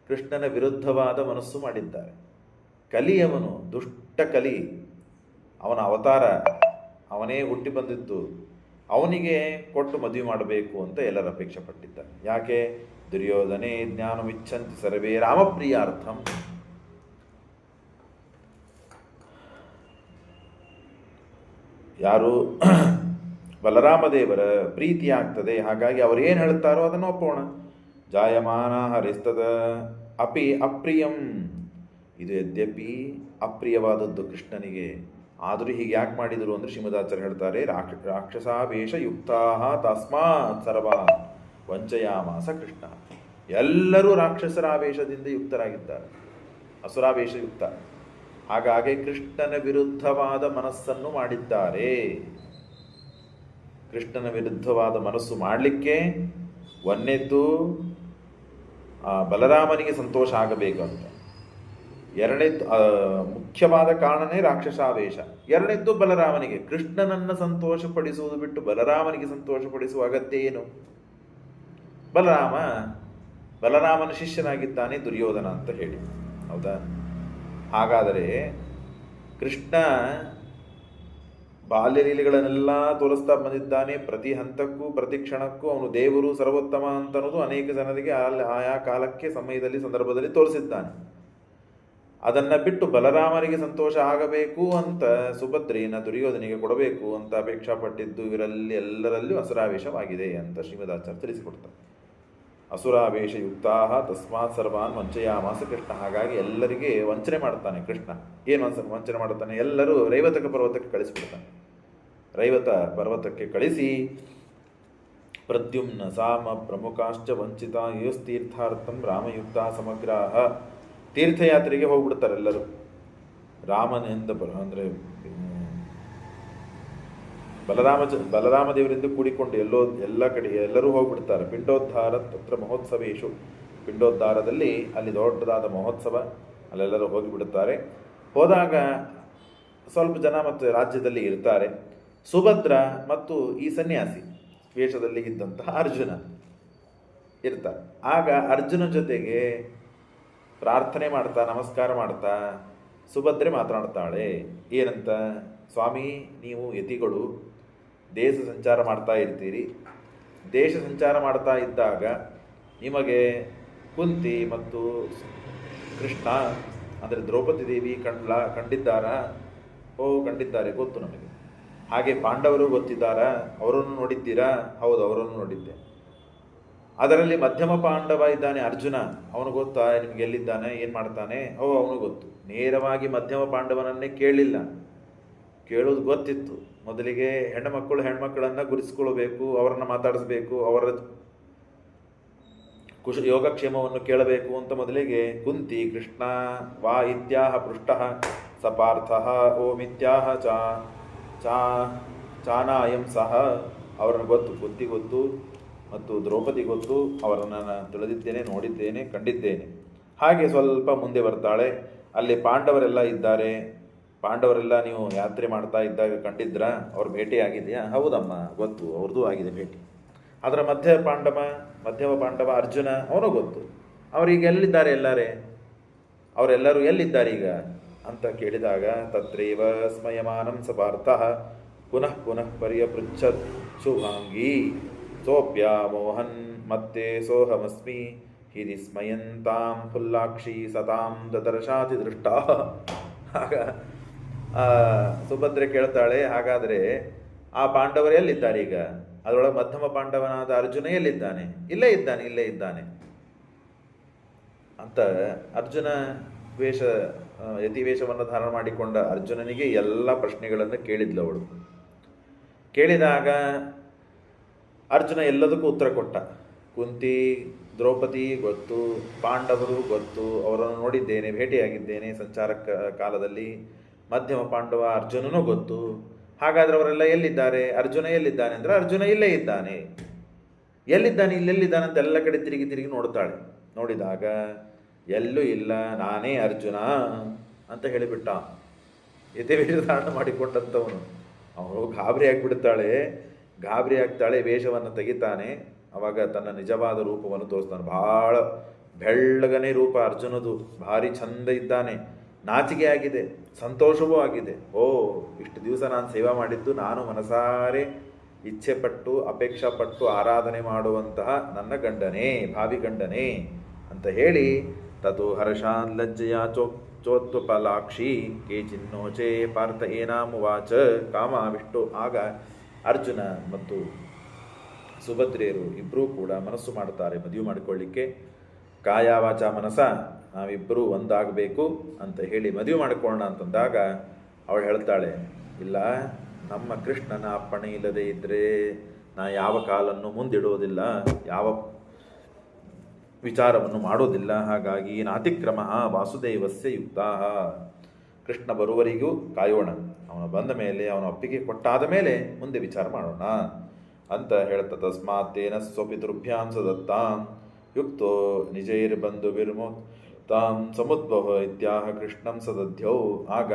ಕೃಷ್ಣನ ವಿರುದ್ಧವಾದ ಮನಸ್ಸು ಮಾಡಿದ್ದಾರೆ. ಕಲಿಯವನು ದುಷ್ಟ ಕಲಿ, ಅವನ ಅವತಾರ, ಅವನೇ ಹುಟ್ಟಿ ಬಂದಿದ್ದು, ಅವನಿಗೆ ಕೊಟ್ಟು ಮದುವೆ ಮಾಡಬೇಕು ಅಂತ ಎಲ್ಲರ ಅಪೇಕ್ಷೆ ಪಟ್ಟಿದ್ದಾರೆ. ಯಾಕೆ? ದುರ್ಯೋಧನೇ ಜ್ಞಾನವಿಚ್ಛಂತಿ ಸರ್ವೇ ರಾಮಪ್ರಿಯಾರ್ಥಂ. ಯಾರು ಬಲರಾಮದೇವರ ಪ್ರೀತಿ ಆಗ್ತದೆ. ಹಾಗಾಗಿ ಅವರು ಏನು ಹೇಳ್ತಾರೋ ಅದನ್ನು ಒಪ್ಪೋಣ. ಜಾಯಮಾನ ಹರಿಸ್ತದ ಅಪಿ ಅಪ್ರಿಯಂ, ಇದು ಯದ್ಯಪಿ ಅಪ್ರಿಯವಾದದ್ದು ಕೃಷ್ಣನಿಗೆ, ಆದರೂ ಹೀಗೆ ಯಾಕೆ ಮಾಡಿದರು ಅಂದರೆ ಶ್ರೀಮದಾಚಾರ್ಯ ಹೇಳ್ತಾರೆ, ರಾಕ್ಷಸಾವೇಶ ಯುಕ್ತಾ ತಸ್ಮಾತ್ ಸರ್ವ ವಂಚಯಾಮಾಸ ಕೃಷ್ಣ. ಎಲ್ಲರೂ ರಾಕ್ಷಸರ ಆವೇಶದಿಂದ ಯುಕ್ತರಾಗಿದ್ದಾರೆ, ಅಸುರಾವೇಶ ಯುಕ್ತ. ಹಾಗಾಗಿ ಕೃಷ್ಣನ ವಿರುದ್ಧವಾದ ಮನಸ್ಸನ್ನು ಮಾಡಿದ್ದಾರೆ. ಕೃಷ್ಣನ ವಿರುದ್ಧವಾದ ಮನಸ್ಸು ಮಾಡಲಿಕ್ಕೆ ಒಂದನೇದ್ದು ಬಲರಾಮನಿಗೆ ಸಂತೋಷ ಆಗಬೇಕು ಅಂತ, ಎರಡನೇದ್ದು ಮುಖ್ಯವಾದ ಕಾರಣನೇ ರಾಕ್ಷಸಾವೇಶ, ಎರಡನೇದ್ದು ಬಲರಾಮನಿಗೆ ಕೃಷ್ಣನನ್ನು ಸಂತೋಷಪಡಿಸುವುದು ಬಿಟ್ಟು ಬಲರಾಮನಿಗೆ ಸಂತೋಷಪಡಿಸುವ ಅಗತ್ಯ ಏನು? ಬಲರಾಮನ ಶಿಷ್ಯನಾಗಿದ್ದಾನೆ ದುರ್ಯೋಧನ ಅಂತ ಹೇಳಿ, ಹೌದಾ? ಹಾಗಾದರೆ ಕೃಷ್ಣ ಬಾಲ್ಯಲೀಲೆಗಳನ್ನೆಲ್ಲ ತೋರಿಸ್ತಾ ಬಂದಿದ್ದಾನೆ. ಪ್ರತಿ ಹಂತಕ್ಕೂ ಪ್ರತಿ ಕ್ಷಣಕ್ಕೂ ಅವನು ದೇವರು ಸರ್ವೋತ್ತಮ ಅಂತ ಅನ್ನೋದು ಅನೇಕ ಜನರಿಗೆ ಆಯಾ ಕಾಲಕ್ಕೆ ಸಮಯದಲ್ಲಿ ಸಂದರ್ಭದಲ್ಲಿ ತೋರಿಸಿದ್ದಾನೆ. ಅದನ್ನು ಬಿಟ್ಟು ಬಲರಾಮನಿಗೆ ಸಂತೋಷ ಆಗಬೇಕು ಅಂತ ಸುಭದ್ರೆಯನ್ನು ದುರ್ಯೋಧನಿಗೆ ಕೊಡಬೇಕು ಅಂತ ಅಪೇಕ್ಷಾ ಪಟ್ಟಿದ್ದು ಇವರಲ್ಲಿ ಎಲ್ಲರಲ್ಲೂ ಅಸುರಾವೇಶವಾಗಿದೆ ಅಂತ ಶ್ರೀಮದಾಚಾರ್ಯ ತಿಳಿಸಿಕೊಡ್ತಾರೆ. ಅಸುರಾವೇಶಯುಕ್ತಾ ತಸ್ಮಾತ್ ಸರ್ವಾನ್ ವಂಚಯಾಮಾಸ ಕೃಷ್ಣ. ಹಾಗಾಗಿ ಎಲ್ಲರಿಗೆ ವಂಚನೆ ಮಾಡ್ತಾನೆ ಕೃಷ್ಣ. ಏನು ವಂಚನೆ ಮಾಡ್ತಾನೆ? ಎಲ್ಲರೂ ರೈವತಕ ಪರ್ವತಕ್ಕೆ ಕಳಿಸಿಬಿಡ್ತಾನೆ. ರೈವತ ಪರ್ವತಕ್ಕೆ ಕಳಿಸಿ ಪ್ರದ್ಯುಮ್ನ ಸಾಮ ಪ್ರಮುಖಾಶ್ಚ ವಂಚಿತ ಯೋಸ್ತೀರ್ಥಾರ್ಥಂ ರಾಮಯುಕ್ತ ಸಮಗ್ರಾಹ, ತೀರ್ಥಯಾತ್ರೆಗೆ ಹೋಗ್ಬಿಡ್ತಾರೆ ಎಲ್ಲರೂ. ರಾಮನಿಂದ ಅಂದರೆ ಬಲರಾಮ ದೇವರಿಂದ ಕೂಡಿಕೊಂಡು ಎಲ್ಲ ಕಡೆ ಎಲ್ಲರೂ ಹೋಗ್ಬಿಡ್ತಾರೆ. ಪಿಂಡೋದ್ಧಾರ ತತ್ರ ಮಹೋತ್ಸವೇಶು, ಪಿಂಡೋದ್ಧಾರದಲ್ಲಿ ಅಲ್ಲಿ ದೊಡ್ಡದಾದ ಮಹೋತ್ಸವ, ಅಲ್ಲೆಲ್ಲರೂ ಹೋಗಿಬಿಡುತ್ತಾರೆ. ಹೋದಾಗ ಸ್ವಲ್ಪ ಜನ ಮತ್ತು ರಾಜ್ಯದಲ್ಲಿ ಇರ್ತಾರೆ. ಸುಭದ್ರ ಮತ್ತು ಈ ಸನ್ಯಾಸಿ ವೇಷದಲ್ಲಿ ಇದ್ದಂತಹ ಅರ್ಜುನ ಇರ್ತಾರೆ. ಆಗ ಅರ್ಜುನ ಜೊತೆಗೆ ಪ್ರಾರ್ಥನೆ ಮಾಡ್ತಾ ನಮಸ್ಕಾರ ಮಾಡ್ತಾ ಸುಭದ್ರೆ ಮಾತನಾಡ್ತಾಳೆ. ಏನಂತ? ಸ್ವಾಮಿ, ನೀವು ಯತಿಗಳು ದೇಶ ಸಂಚಾರ ಮಾಡ್ತಾ ಇರ್ತೀರಿ. ದೇಶ ಸಂಚಾರ ಮಾಡ್ತಾ ಇದ್ದಾಗ ನಿಮಗೆ ಕುಂತಿ ಮತ್ತು ಕೃಷ್ಣ ಅಂದರೆ ದ್ರೌಪದಿ ದೇವಿ ಕಂಡಿದ್ದಾರಾ? ಕಂಡಿದ್ದಾರೆ, ಗೊತ್ತು ನಮಗೆ. ಹಾಗೆ ಪಾಂಡವರು ಗೊತ್ತಿದ್ದಾರಾ? ಅವರನ್ನು ನೋಡಿದ್ದೀರಾ? ಹೌದು, ಅವರನ್ನು ನೋಡಿದ್ದೆ. ಅದರಲ್ಲಿ ಮಧ್ಯಮ ಪಾಂಡವ ಇದ್ದಾನೆ ಅರ್ಜುನ, ಅವನು ಗೊತ್ತಾ ನಿಮ್ಗೆ ಎಲ್ಲಿದ್ದಾನೆ, ಏನು ಮಾಡ್ತಾನೆ? ಅವನು ಗೊತ್ತು. ನೇರವಾಗಿ ಮಧ್ಯಮ ಪಾಂಡವನನ್ನೇ ಕೇಳಲಿಲ್ಲ, ಕೇಳೋದು ಗೊತ್ತಿತ್ತು. ಮೊದಲಿಗೆ ಹೆಣ್ಮಕ್ಕಳನ್ನು ಗುರುತಿಸ್ಕೊಳ್ಬೇಕು, ಅವರನ್ನು ಮಾತಾಡಿಸ್ಬೇಕು, ಅವರ ಯೋಗಕ್ಷೇಮವನ್ನು ಕೇಳಬೇಕು ಅಂತ ಮೊದಲಿಗೆ ಕುಂತಿ ಕೃಷ್ಣ ವಾ ಇತ್ಯಾಹ ಪೃಷ್ಟ ಸಪಾರ್ಥ ಓಮಿತ್ಯಾಹ ಚಾನಾಯಂ ಸಹ, ಅವರನ್ನು ಗೊತ್ತು, ಕುಂತಿ ಗೊತ್ತು ಮತ್ತು ದ್ರೌಪದಿ ಗೊತ್ತು, ಅವರನ್ನು ನಾನು ತಿಳಿದಿದ್ದೇನೆ, ನೋಡಿದ್ದೇನೆ, ಕಂಡಿದ್ದೇನೆ. ಹಾಗೆ ಸ್ವಲ್ಪ ಮುಂದೆ ಬರ್ತಾಳೆ. ಅಲ್ಲಿ ಪಾಂಡವರೆಲ್ಲ ಇದ್ದಾರೆ. ಪಾಂಡವರೆಲ್ಲ ನೀವು ಯಾತ್ರೆ ಮಾಡ್ತಾ ಇದ್ದಾಗ ಕಂಡಿದ್ರ? ಅವ್ರ ಭೇಟಿ ಆಗಿದೆಯಾ? ಹೌದಮ್ಮ, ಗೊತ್ತು, ಅವ್ರದ್ದು ಆಗಿದೆ ಭೇಟಿ. ಅದರ ಮಧ್ಯಮ ಪಾಂಡವ ಅರ್ಜುನ, ಅವನು ಗೊತ್ತು. ಅವರೀಗ ಎಲ್ಲಿದ್ದಾರೆ? ಅವರೆಲ್ಲರೂ ಎಲ್ಲಿದ್ದಾರೆ ಈಗ ಅಂತ ಕೇಳಿದಾಗ ತತ್ರೈವ ಸ್ಮಯಮಾನಂ ಸಪಾರ್ಥ ಪುನಃ ಪುನಃ ಪರ್ಯಪೃಚ್ಛತ್ ಶುಭಾಂಗಿ ಸೋಪ್ಯ ಮೋಹನ್ ಮತ್ತೆ ಸೋಹಮಸ್ಮಿ ಹಿರಿ ಸ್ಮಯಂತಾಂ ಫುಲ್ಲಾಕ್ಷಿ ಸತಾಂ ದದರ್ಶಾತಿ ದೃಷ್ಟ. ಆಗ ಸುಭದ್ರೆ ಕೇಳ್ತಾಳೆ, ಹಾಗಾದರೆ ಆ ಪಾಂಡವರು ಎಲ್ಲಿದ್ದಾರೆ ಈಗ? ಅದರೊಳಗೆ ಮಧ್ಯಮ ಪಾಂಡವನಾದ ಅರ್ಜುನ ಎಲ್ಲಿದ್ದಾನೆ? ಇಲ್ಲೇ ಇದ್ದಾನೆ ಅಂತ ಅರ್ಜುನ ಯತಿವೇಷವನ್ನು ಧಾರಣ ಮಾಡಿಕೊಂಡ ಅರ್ಜುನನಿಗೆ ಎಲ್ಲ ಪ್ರಶ್ನೆಗಳನ್ನು ಕೇಳಿದ್ಲು ಅವಳು. ಕೇಳಿದಾಗ ಅರ್ಜುನ ಎಲ್ಲದಕ್ಕೂ ಉತ್ತರ ಕೊಟ್ಟ. ಕುಂತಿ ದ್ರೌಪದಿ ಗೊತ್ತು, ಪಾಂಡವರು ಗೊತ್ತು, ಅವರನ್ನು ನೋಡಿದ್ದೇನೆ, ಭೇಟಿಯಾಗಿದ್ದೇನೆ ಸಂಚಾರ ಕಾಲದಲ್ಲಿ. ಮಧ್ಯಮ ಪಾಂಡವ ಅರ್ಜುನನೂ ಗೊತ್ತು. ಹಾಗಾದರೆ ಅವರೆಲ್ಲ ಎಲ್ಲಿದ್ದಾರೆ? ಅರ್ಜುನ ಎಲ್ಲಿದ್ದಾನೆ ಅಂದರೆ ಅರ್ಜುನ ಇಲ್ಲೇ ಇದ್ದಾನೆ. ಇಲ್ಲೆಲ್ಲಿದ್ದಾನೆ ಅಂತ ಎಲ್ಲ ಕಡೆ ತಿರುಗಿ ನೋಡ್ತಾಳೆ. ನೋಡಿದಾಗ ಎಲ್ಲೂ ಇಲ್ಲ, ನಾನೇ ಅರ್ಜುನ ಅಂತ ಹೇಳಿಬಿಟ್ಟ. ಯತಿವೇಷ ಧಾರಣ ಮಾಡಿಕೊಂಡಂಥವನು. ಅವಳು ಗಾಬರಿ ಆಗ್ತಾಳೆ, ವೇಷವನ್ನು ತೆಗಿತಾನೆ. ಅವಾಗ ತನ್ನ ನಿಜವಾದ ರೂಪವನ್ನು ತೋರಿಸ್ತಾನೆ. ಭಾಳ ಬೆಳ್ಳಗನೇ ರೂಪ ಅರ್ಜುನದು, ಭಾರಿ ಚಂದ ಇದ್ದಾನೆ. ನಾಚಿಕೆ ಆಗಿದೆ, ಸಂತೋಷವೂ ಆಗಿದೆ. ಇಷ್ಟು ದಿವಸ ನಾನು ಸೇವಾ ಮಾಡಿದ್ದು, ನಾನು ಮನಸಾರೆ ಇಚ್ಛೆ ಪಟ್ಟು ಅಪೇಕ್ಷಾ ಪಟ್ಟು ಆರಾಧನೆ ಮಾಡುವಂತಹ ನನ್ನ ಗಂಡನೇ, ಭಾವಿ ಗಂಡನೇ ಅಂತ ಹೇಳಿ ತಥೋ ಹರ್ಷಾನ್ ಲಜ್ಜೆಯ ಚೋತ್ವಪಲಾಕ್ಷಿ ಕೇಚಿನ್ನೋಚೆ ಪಾರ್ಥ ಏನಾಮುವಾಚ ಕಾಮಾವಿಷ್ಟು. ಆಗ ಅರ್ಜುನ ಮತ್ತು ಸುಭದ್ರೆಯರು ಇಬ್ಬರೂ ಕೂಡ ಮನಸ್ಸು ಮಾಡ್ತಾರೆ ಮದುವೆ ಮಾಡಿಕೊಳ್ಳಿಕ್ಕೆ. ಕಾಯ ವಾಚ ಮನಸ ನಾವಿಬ್ಬರೂ ಒಂದಾಗಬೇಕು ಅಂತ ಹೇಳಿ ಮದುವೆ ಮಾಡಿಕೊಳ್ಳೋಣ ಅಂತಂದಾಗ ಅವಳು ಹೇಳ್ತಾಳೆ, ಇಲ್ಲ, ನಮ್ಮ ಕೃಷ್ಣನ ಅಪ್ಪಣೆ ಇಲ್ಲದೆ ಇದ್ದರೆ ನಾ ಯಾವ ಕಾಲನ್ನು ಮುಂದಿಡುವುದಿಲ್ಲ, ಯಾವ ವಿಚಾರವನ್ನು ಮಾಡೋದಿಲ್ಲ. ಹಾಗಾಗಿ ನಾತಿಕ್ರಮ ವಾಸುದೇವಸ್ಯ ಯುಕ್ತಾ, ಕೃಷ್ಣ ಬರುವವರೆಗೂ ಕಾಯೋಣ, ಅವನು ಬಂದ ಮೇಲೆ ಅವನ ಒಪ್ಪಿಗೆ ಕೊಟ್ಟಾದ ಮೇಲೆ ಮುಂದೆ ವಿಚಾರ ಮಾಡೋಣ ಅಂತ ಹೇಳ್ತ. ತಸ್ಮಾತ್ ತೇನ ಸ್ವಪಿತೃಭ್ಯಾಂ ಸದತ್ತಾಂ ಯುಕ್ತೋ ನಿಜೈರ್ಬಂಧು ವಿರ್ಮುಕ್ತಾಂ ಸಮುದ್ಭವ ಇತ್ಯಾಹ ಕೃಷ್ಣಂ ಸದಧ್ಯೌ. ಆಗ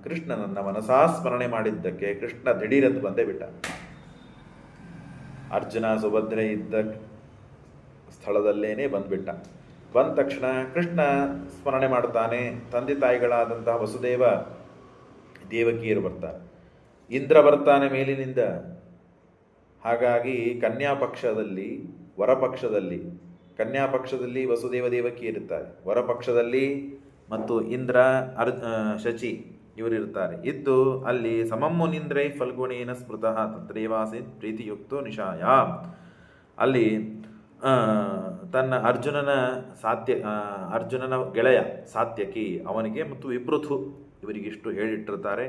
ಕೃಷ್ಣನನ್ನ ಮನಸಾ ಸ್ಮರಣೆ ಮಾಡಿದ್ದಕ್ಕೆ ಕೃಷ್ಣ ದಿಢೀರಂತ ಬಂದೇ ಬಿಟ್ಟ. ಅರ್ಜುನ ಸುಭದ್ರೆ ಇದ್ದ ಸ್ಥಳದಲ್ಲೇನೆ ಬಂದ್ಬಿಟ್ಟ. ಬಂದ ತಕ್ಷಣ ಕೃಷ್ಣ ಸ್ಮರಣೆ ಮಾಡ್ತಾನೆ. ತಂದೆ ತಾಯಿಗಳಾದಂತಹ ವಸುದೇವ ದೇವಕಿಯರು ಬರ್ತಾರೆ, ಇಂದ್ರ ಬರ್ತಾನೆ ಮೇಲಿನಿಂದ. ಹಾಗಾಗಿ ಕನ್ಯಾಪಕ್ಷದಲ್ಲಿ ವರಪಕ್ಷದಲ್ಲಿ ಕನ್ಯಾಪಕ್ಷದಲ್ಲಿ ವಸುದೇವ ದೇವಕಿ ಇರುತ್ತಾರೆ, ವರಪಕ್ಷದಲ್ಲಿ ಮತ್ತು ಇಂದ್ರ ಶಚಿ ಇವರಿರ್ತಾರೆ. ಇದ್ದು ಅಲ್ಲಿ ಸಮಮ್ಮುನಿಂದ್ರೈ ಫಲ್ಗುಣೇನ ಸ್ಮೃತಃ ತತ್ರೈವಾಸೀತ್ ಪ್ರೀತಿಯುಕ್ತೋ ನಿಶಾಯ. ಅಲ್ಲಿ ತನ್ನ ಅರ್ಜುನನ ಗೆಳೆಯ ಸಾತ್ಯಕಿ ಅವನಿಗೆ ಮತ್ತು ವಿಪೃಥು ಇವರಿಗಿಷ್ಟು ಹೇಳಿಟ್ಟಿರ್ತಾರೆ.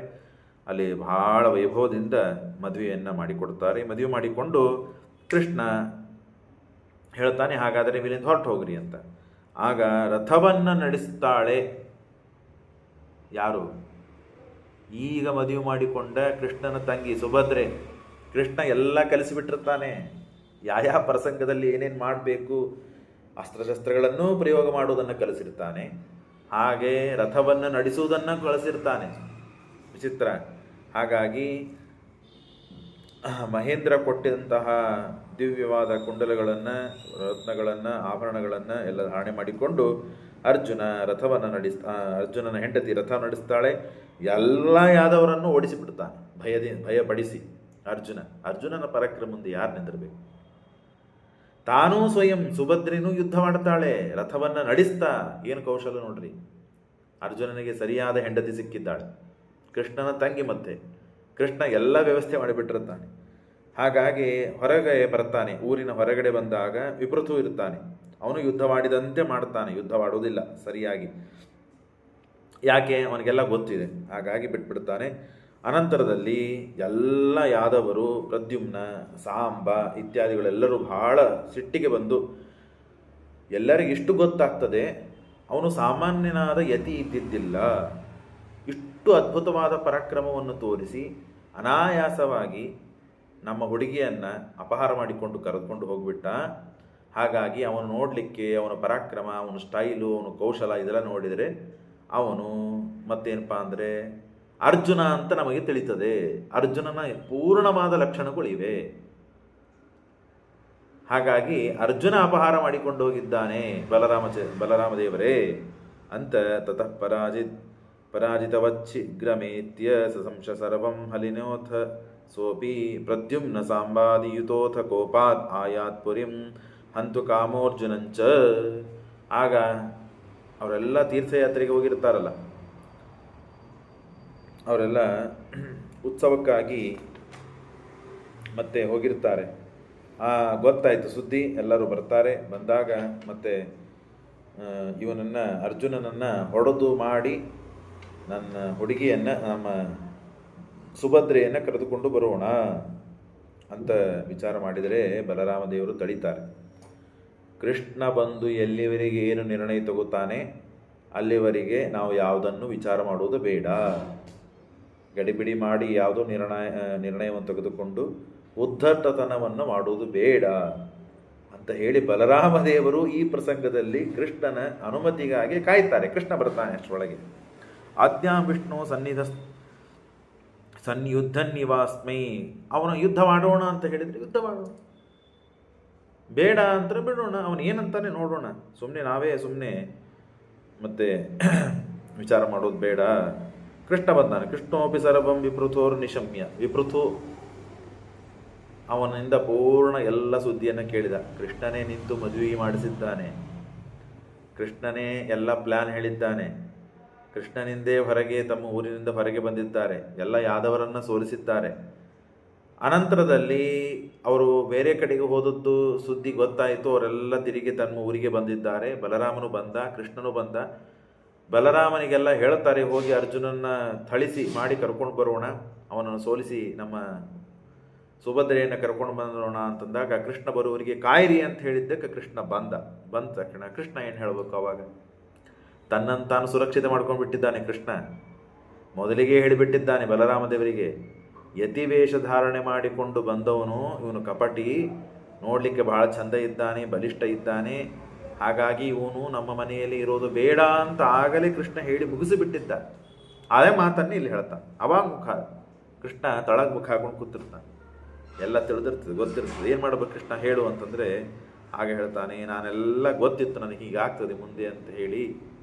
ಅಲ್ಲಿ ಬಹಳ ವೈಭವದಿಂದ ಮದುವೆಯನ್ನು ಮಾಡಿಕೊಡ್ತಾರೆ. ಮದುವೆ ಮಾಡಿಕೊಂಡು ಕೃಷ್ಣ ಹೇಳ್ತಾನೆ, ಹಾಗಾದರೆ ಇಲ್ಲಿಂದ ಹೊರಟು ಹೋಗ್ರಿ ಅಂತ. ಆಗ ರಥವನ್ನು ನಡೆಸ್ತಾಳೆ ಯಾರು? ಈಗ ಮದುವೆ ಮಾಡಿಕೊಂಡ ಕೃಷ್ಣನ ತಂಗಿ ಸುಭದ್ರೆ. ಕೃಷ್ಣ ಎಲ್ಲ ಕಲಿಸಿಬಿಟ್ಟಿರ್ತಾನೆ, ಯಾವ ಪ್ರಸಂಗದಲ್ಲಿ ಏನೇನು ಮಾಡಬೇಕು, ಅಸ್ತ್ರಶಸ್ತ್ರಗಳನ್ನು ಪ್ರಯೋಗ ಮಾಡುವುದನ್ನು ಕಲಿಸಿರ್ತಾನೆ, ಹಾಗೆ ರಥವನ್ನು ನಡೆಸುವುದನ್ನು ಕಳಿಸಿರ್ತಾನೆ. ವಿಚಿತ್ರ. ಹಾಗಾಗಿ ಮಹೇಂದ್ರ ಕೊಟ್ಟಂತಹ ದಿವ್ಯವಾದ ಕುಂಡಲಗಳನ್ನು, ರತ್ನಗಳನ್ನು, ಆಭರಣಗಳನ್ನು ಎಲ್ಲ ಧಾರಣೆ ಮಾಡಿಕೊಂಡು ಅರ್ಜುನನ ಹೆಂಡತಿ ರಥ ನಡೆಸ್ತಾಳೆ. ಎಲ್ಲ ಯಾದವರನ್ನು ಓಡಿಸಿಬಿಡ್ತಾನೆ ಭಯಪಡಿಸಿ. ಅರ್ಜುನನ ಪರಾಕ್ರಮ ಮುಂದೆ ಯಾರು ನಿಂದಿರಬೇಕು? ತಾನೂ ಸ್ವಯಂ ಸುಭದ್ರೆನೂ ಯುದ್ಧ ಮಾಡ್ತಾಳೆ, ರಥವನ್ನು ನಡೆಸ್ತಾ. ಏನು ಕೌಶಲ ನೋಡ್ರಿ! ಅರ್ಜುನನಿಗೆ ಸರಿಯಾದ ಹೆಂಡತಿ ಸಿಕ್ಕಿದ್ದಾಳೆ, ಕೃಷ್ಣನ ತಂಗಿ. ಮತ್ತೆ ಕೃಷ್ಣ ಎಲ್ಲ ವ್ಯವಸ್ಥೆ ಮಾಡಿಬಿಟ್ಟಿರ್ತಾನೆ. ಹಾಗಾಗಿ ಹೊರಗೆ ಬರ್ತಾನೆ. ಊರಿನ ಹೊರಗಡೆ ಬಂದಾಗ ವಿಪೃಥು ಇರ್ತಾನೆ. ಅವನು ಯುದ್ಧ ಮಾಡಿದಂತೆ ಮಾಡ್ತಾನೆ, ಯುದ್ಧ ಮಾಡುವುದಿಲ್ಲ ಸರಿಯಾಗಿ. ಯಾಕೆ? ಅವನಿಗೆಲ್ಲ ಗೊತ್ತಿದೆ, ಹಾಗಾಗಿ ಬಿಟ್ಬಿಡ್ತಾನೆ. ಅನಂತರದಲ್ಲಿ ಎಲ್ಲ ಯಾದವರು, ಪ್ರದ್ಯುಮ್ನ, ಸಾಂಬ ಇತ್ಯಾದಿಗಳೆಲ್ಲರೂ ಬಹಳ ಸಿಟ್ಟಿಗೆ ಬಂದು, ಎಲ್ಲರಿಗಿಷ್ಟು ಗೊತ್ತಾಗ್ತದೆ ಅವನು ಸಾಮಾನ್ಯನಾದ ಯತಿ ಇದ್ದಿದ್ದಿಲ್ಲ, ಇಷ್ಟು ಅದ್ಭುತವಾದ ಪರಾಕ್ರಮವನ್ನು ತೋರಿಸಿ ಅನಾಯಾಸವಾಗಿ ನಮ್ಮ ಹುಡುಗಿಯನ್ನು ಅಪಹಾರ ಮಾಡಿಕೊಂಡು ಕರೆದುಕೊಂಡು ಹೋಗ್ಬಿಟ್ಟ. ಹಾಗಾಗಿ ಅವನು ನೋಡಲಿಕ್ಕೆ, ಅವನ ಪರಾಕ್ರಮ, ಅವನ ಸ್ಟೈಲು, ಅವನ ಕೌಶಲ ಇದೆಲ್ಲ ನೋಡಿದರೆ ಅವನು ಮತ್ತೇನಪ್ಪ ಅಂದರೆ ಅರ್ಜುನ ಅಂತ ನಮಗೆ ತಿಳಿತದೆ. ಅರ್ಜುನನ ಪೂರ್ಣವಾದ ಲಕ್ಷಣಗಳಿವೆ. ಹಾಗಾಗಿ ಅರ್ಜುನ ಅಪಹಾರ ಮಾಡಿಕೊಂಡು ಹೋಗಿದ್ದಾನೆ ಬಲರಾಮದೇವರೇ ಅಂತ. ತತಃ ಪರಾಜಿತವಚ್ಛಿಗ್ರಮೇತ್ಯ ಸಂಶ ಸರ್ವಂ ಹಲಿನೋಥ ಸೋಪಿ ಪ್ರದ್ಯುಮ್ನ ಸಾಂಬಾದಿಯುತೋಥ ಕೋಪಾತ್ ಆಯಾತ್ ಪುರಿಂ ಹಂತು ಕಾಮೋರ್ಜುನಂಚ. ಆಗ ಅವರೆಲ್ಲ ತೀರ್ಥಯಾತ್ರೆಗೆ ಹೋಗಿರ್ತಾರಲ್ಲ, ಅವರೆಲ್ಲ ಉತ್ಸವಕ್ಕಾಗಿ ಮತ್ತೆ ಹೋಗಿರ್ತಾರೆ. ಗೊತ್ತಾಯಿತು ಸುದ್ದಿ, ಎಲ್ಲರೂ ಬರ್ತಾರೆ. ಬಂದಾಗ ಮತ್ತೆ ಅರ್ಜುನನನ್ನು ಹೊಡೆದು ಮಾಡಿ ನನ್ನ ಹುಡುಗಿಯನ್ನು, ನಮ್ಮ ಸುಭದ್ರೆಯನ್ನು ಕರೆದುಕೊಂಡು ಬರೋಣ ಅಂತ ವಿಚಾರ ಮಾಡಿದರೆ ಬಲರಾಮದೇವರು ತಡೀತಾರೆ. ಕೃಷ್ಣ ಬಂದು ಎಲ್ಲಿವರೆಗೆ ಏನು ನಿರ್ಣಯ ತಗೋತಾನೆ ಅಲ್ಲಿವರೆಗೆ ನಾವು ಯಾವುದನ್ನು ವಿಚಾರ ಮಾಡುವುದು ಬೇಡ. ಗಡಿಬಿಡಿ ಮಾಡಿ ಯಾವುದೋ ನಿರ್ಣಯವನ್ನು ತೆಗೆದುಕೊಂಡು ಉದ್ದಟತನವನ್ನು ಮಾಡುವುದು ಬೇಡ ಅಂತ ಹೇಳಿ ಬಲರಾಮದೇವರು ಈ ಪ್ರಸಂಗದಲ್ಲಿ ಕೃಷ್ಣನ ಅನುಮತಿಗಾಗಿ ಕಾಯ್ತಾರೆ. ಕೃಷ್ಣ ಬರ್ತಾನೆ ಅಷ್ಟರೊಳಗೆ. ಆಜ್ಞಾ ವಿಷ್ಣು ಸನ್ಯುದ್ಧನ್ನಿವಾಸ್ಮೈ. ಅವನು ಯುದ್ಧ ಮಾಡೋಣ ಅಂತ ಹೇಳಿದರೆ ಯುದ್ಧ ಮಾಡೋಣ, ಬೇಡ ಅಂತ ಬಿಡೋಣ, ಅವನು ಏನಂತಾನೆ ನೋಡೋಣ. ಸುಮ್ಮನೆ ಮತ್ತೆ ವಿಚಾರ ಮಾಡೋದು ಬೇಡ. ಕೃಷ್ಣ ಬಂದಾನೆ. ಕೃಷ್ಣೋಪಿ ಸರ್ವಂ ವಿಪೃಥೋರ್ ನಿಶಮ್ಯ. ವಿಪೃಥು ಅವನಿಂದ ಪೂರ್ಣ ಎಲ್ಲ ಸುದ್ದಿಯನ್ನು ಕೇಳಿದ. ಕೃಷ್ಣನೇ ನಿಂತು ಮದುವೆ ಮಾಡಿಸಿದ್ದಾನೆ, ಕೃಷ್ಣನೇ ಎಲ್ಲ ಪ್ಲ್ಯಾನ್ ಹೇಳಿದ್ದಾನೆ, ಕೃಷ್ಣನಿಂದೇ ಹೊರಗೆ ತಮ್ಮ ಊರಿನಿಂದ ಹೊರಗೆ ಬಂದಿದ್ದಾರೆ, ಎಲ್ಲ ಯಾದವರನ್ನು ಸೋಲಿಸಿದ್ದಾರೆ. ಅನಂತರದಲ್ಲಿ ಅವರು ಬೇರೆ ಕಡೆಗೆ ಹೋದದ್ದು ಸುದ್ದಿ ಗೊತ್ತಾಯಿತು. ಅವರೆಲ್ಲ ತಿರುಗಿ ತಮ್ಮ ಊರಿಗೆ ಬಂದಿದ್ದಾರೆ. ಬಲರಾಮನು ಬಂದ, ಕೃಷ್ಣನು ಬಂದ. ಬಲರಾಮನಿಗೆಲ್ಲ ಹೇಳ್ತಾರೆ, ಹೋಗಿ ಅರ್ಜುನನ್ನ ಥಳಿಸಿ ಮಾಡಿ ಕರ್ಕೊಂಡು ಬರೋಣ, ಅವನನ್ನು ಸೋಲಿಸಿ ನಮ್ಮ ಸುಭದ್ರೆಯನ್ನು ಕರ್ಕೊಂಡು ಬಂದೋಣ ಅಂತಂದಾಗ, ಕೃಷ್ಣ ಬರುವವರಿಗೆ ಕಾಯಿರಿ ಅಂತ ಹೇಳಿದ್ದಕ್ಕೆ ಕೃಷ್ಣ ಬಂದ ತಕ್ಷಣ ಕೃಷ್ಣ ಏನು ಹೇಳಬೇಕು? ಅವಾಗ ತನ್ನನ್ನು ತಾನು ಸುರಕ್ಷಿತ ಮಾಡ್ಕೊಂಡು ಬಿಟ್ಟಿದ್ದಾನೆ ಕೃಷ್ಣ. ಮೊದಲಿಗೆ ಹೇಳಿಬಿಟ್ಟಿದ್ದಾನೆ ಬಲರಾಮ ದೇವರಿಗೆ, ಯತಿವೇಷ ಧಾರಣೆ ಮಾಡಿಕೊಂಡು ಬಂದವನು ಇವನು ಕಪಟಿ, ನೋಡಲಿಕ್ಕೆ ಬಹಳ ಚಂದ ಇದ್ದಾನೆ, ಬಲಿಷ್ಠ ಇದ್ದಾನೆ, ಹಾಗಾಗಿ ಇವನು ನಮ್ಮ ಮನೆಯಲ್ಲಿ ಇರೋದು ಬೇಡ ಅಂತ ಆಗಲೇ ಕೃಷ್ಣ ಹೇಳಿ ಮುಗಿಸಿಬಿಟ್ಟಿದ್ದ. ಅದೇ ಮಾತನ್ನೇ ಇಲ್ಲಿ ಹೇಳ್ತಾನೆ. ಅವಾಗ ಕೃಷ್ಣ ತಳಗ ಮುಖ ಹಾಕೊಂಡು ಕೂತಿರ್ತಾನೆ. ಎಲ್ಲ ತಿಳಿದಿರ್ತದೆ, ಗೊತ್ತಿರ್ತದೆ. ಏನು ಮಾಡ್ಬೇಕು ಕೃಷ್ಣ ಹೇಳು ಅಂತಂದರೆ, ಹಾಗೆ ಹೇಳ್ತಾನೆ, ನಾನೆಲ್ಲ ಗೊತ್ತಿತ್ತು ನನಗೆ ಹೀಗಾಗ್ತದೆ ಮುಂದೆ ಅಂತ ಹೇಳಿ,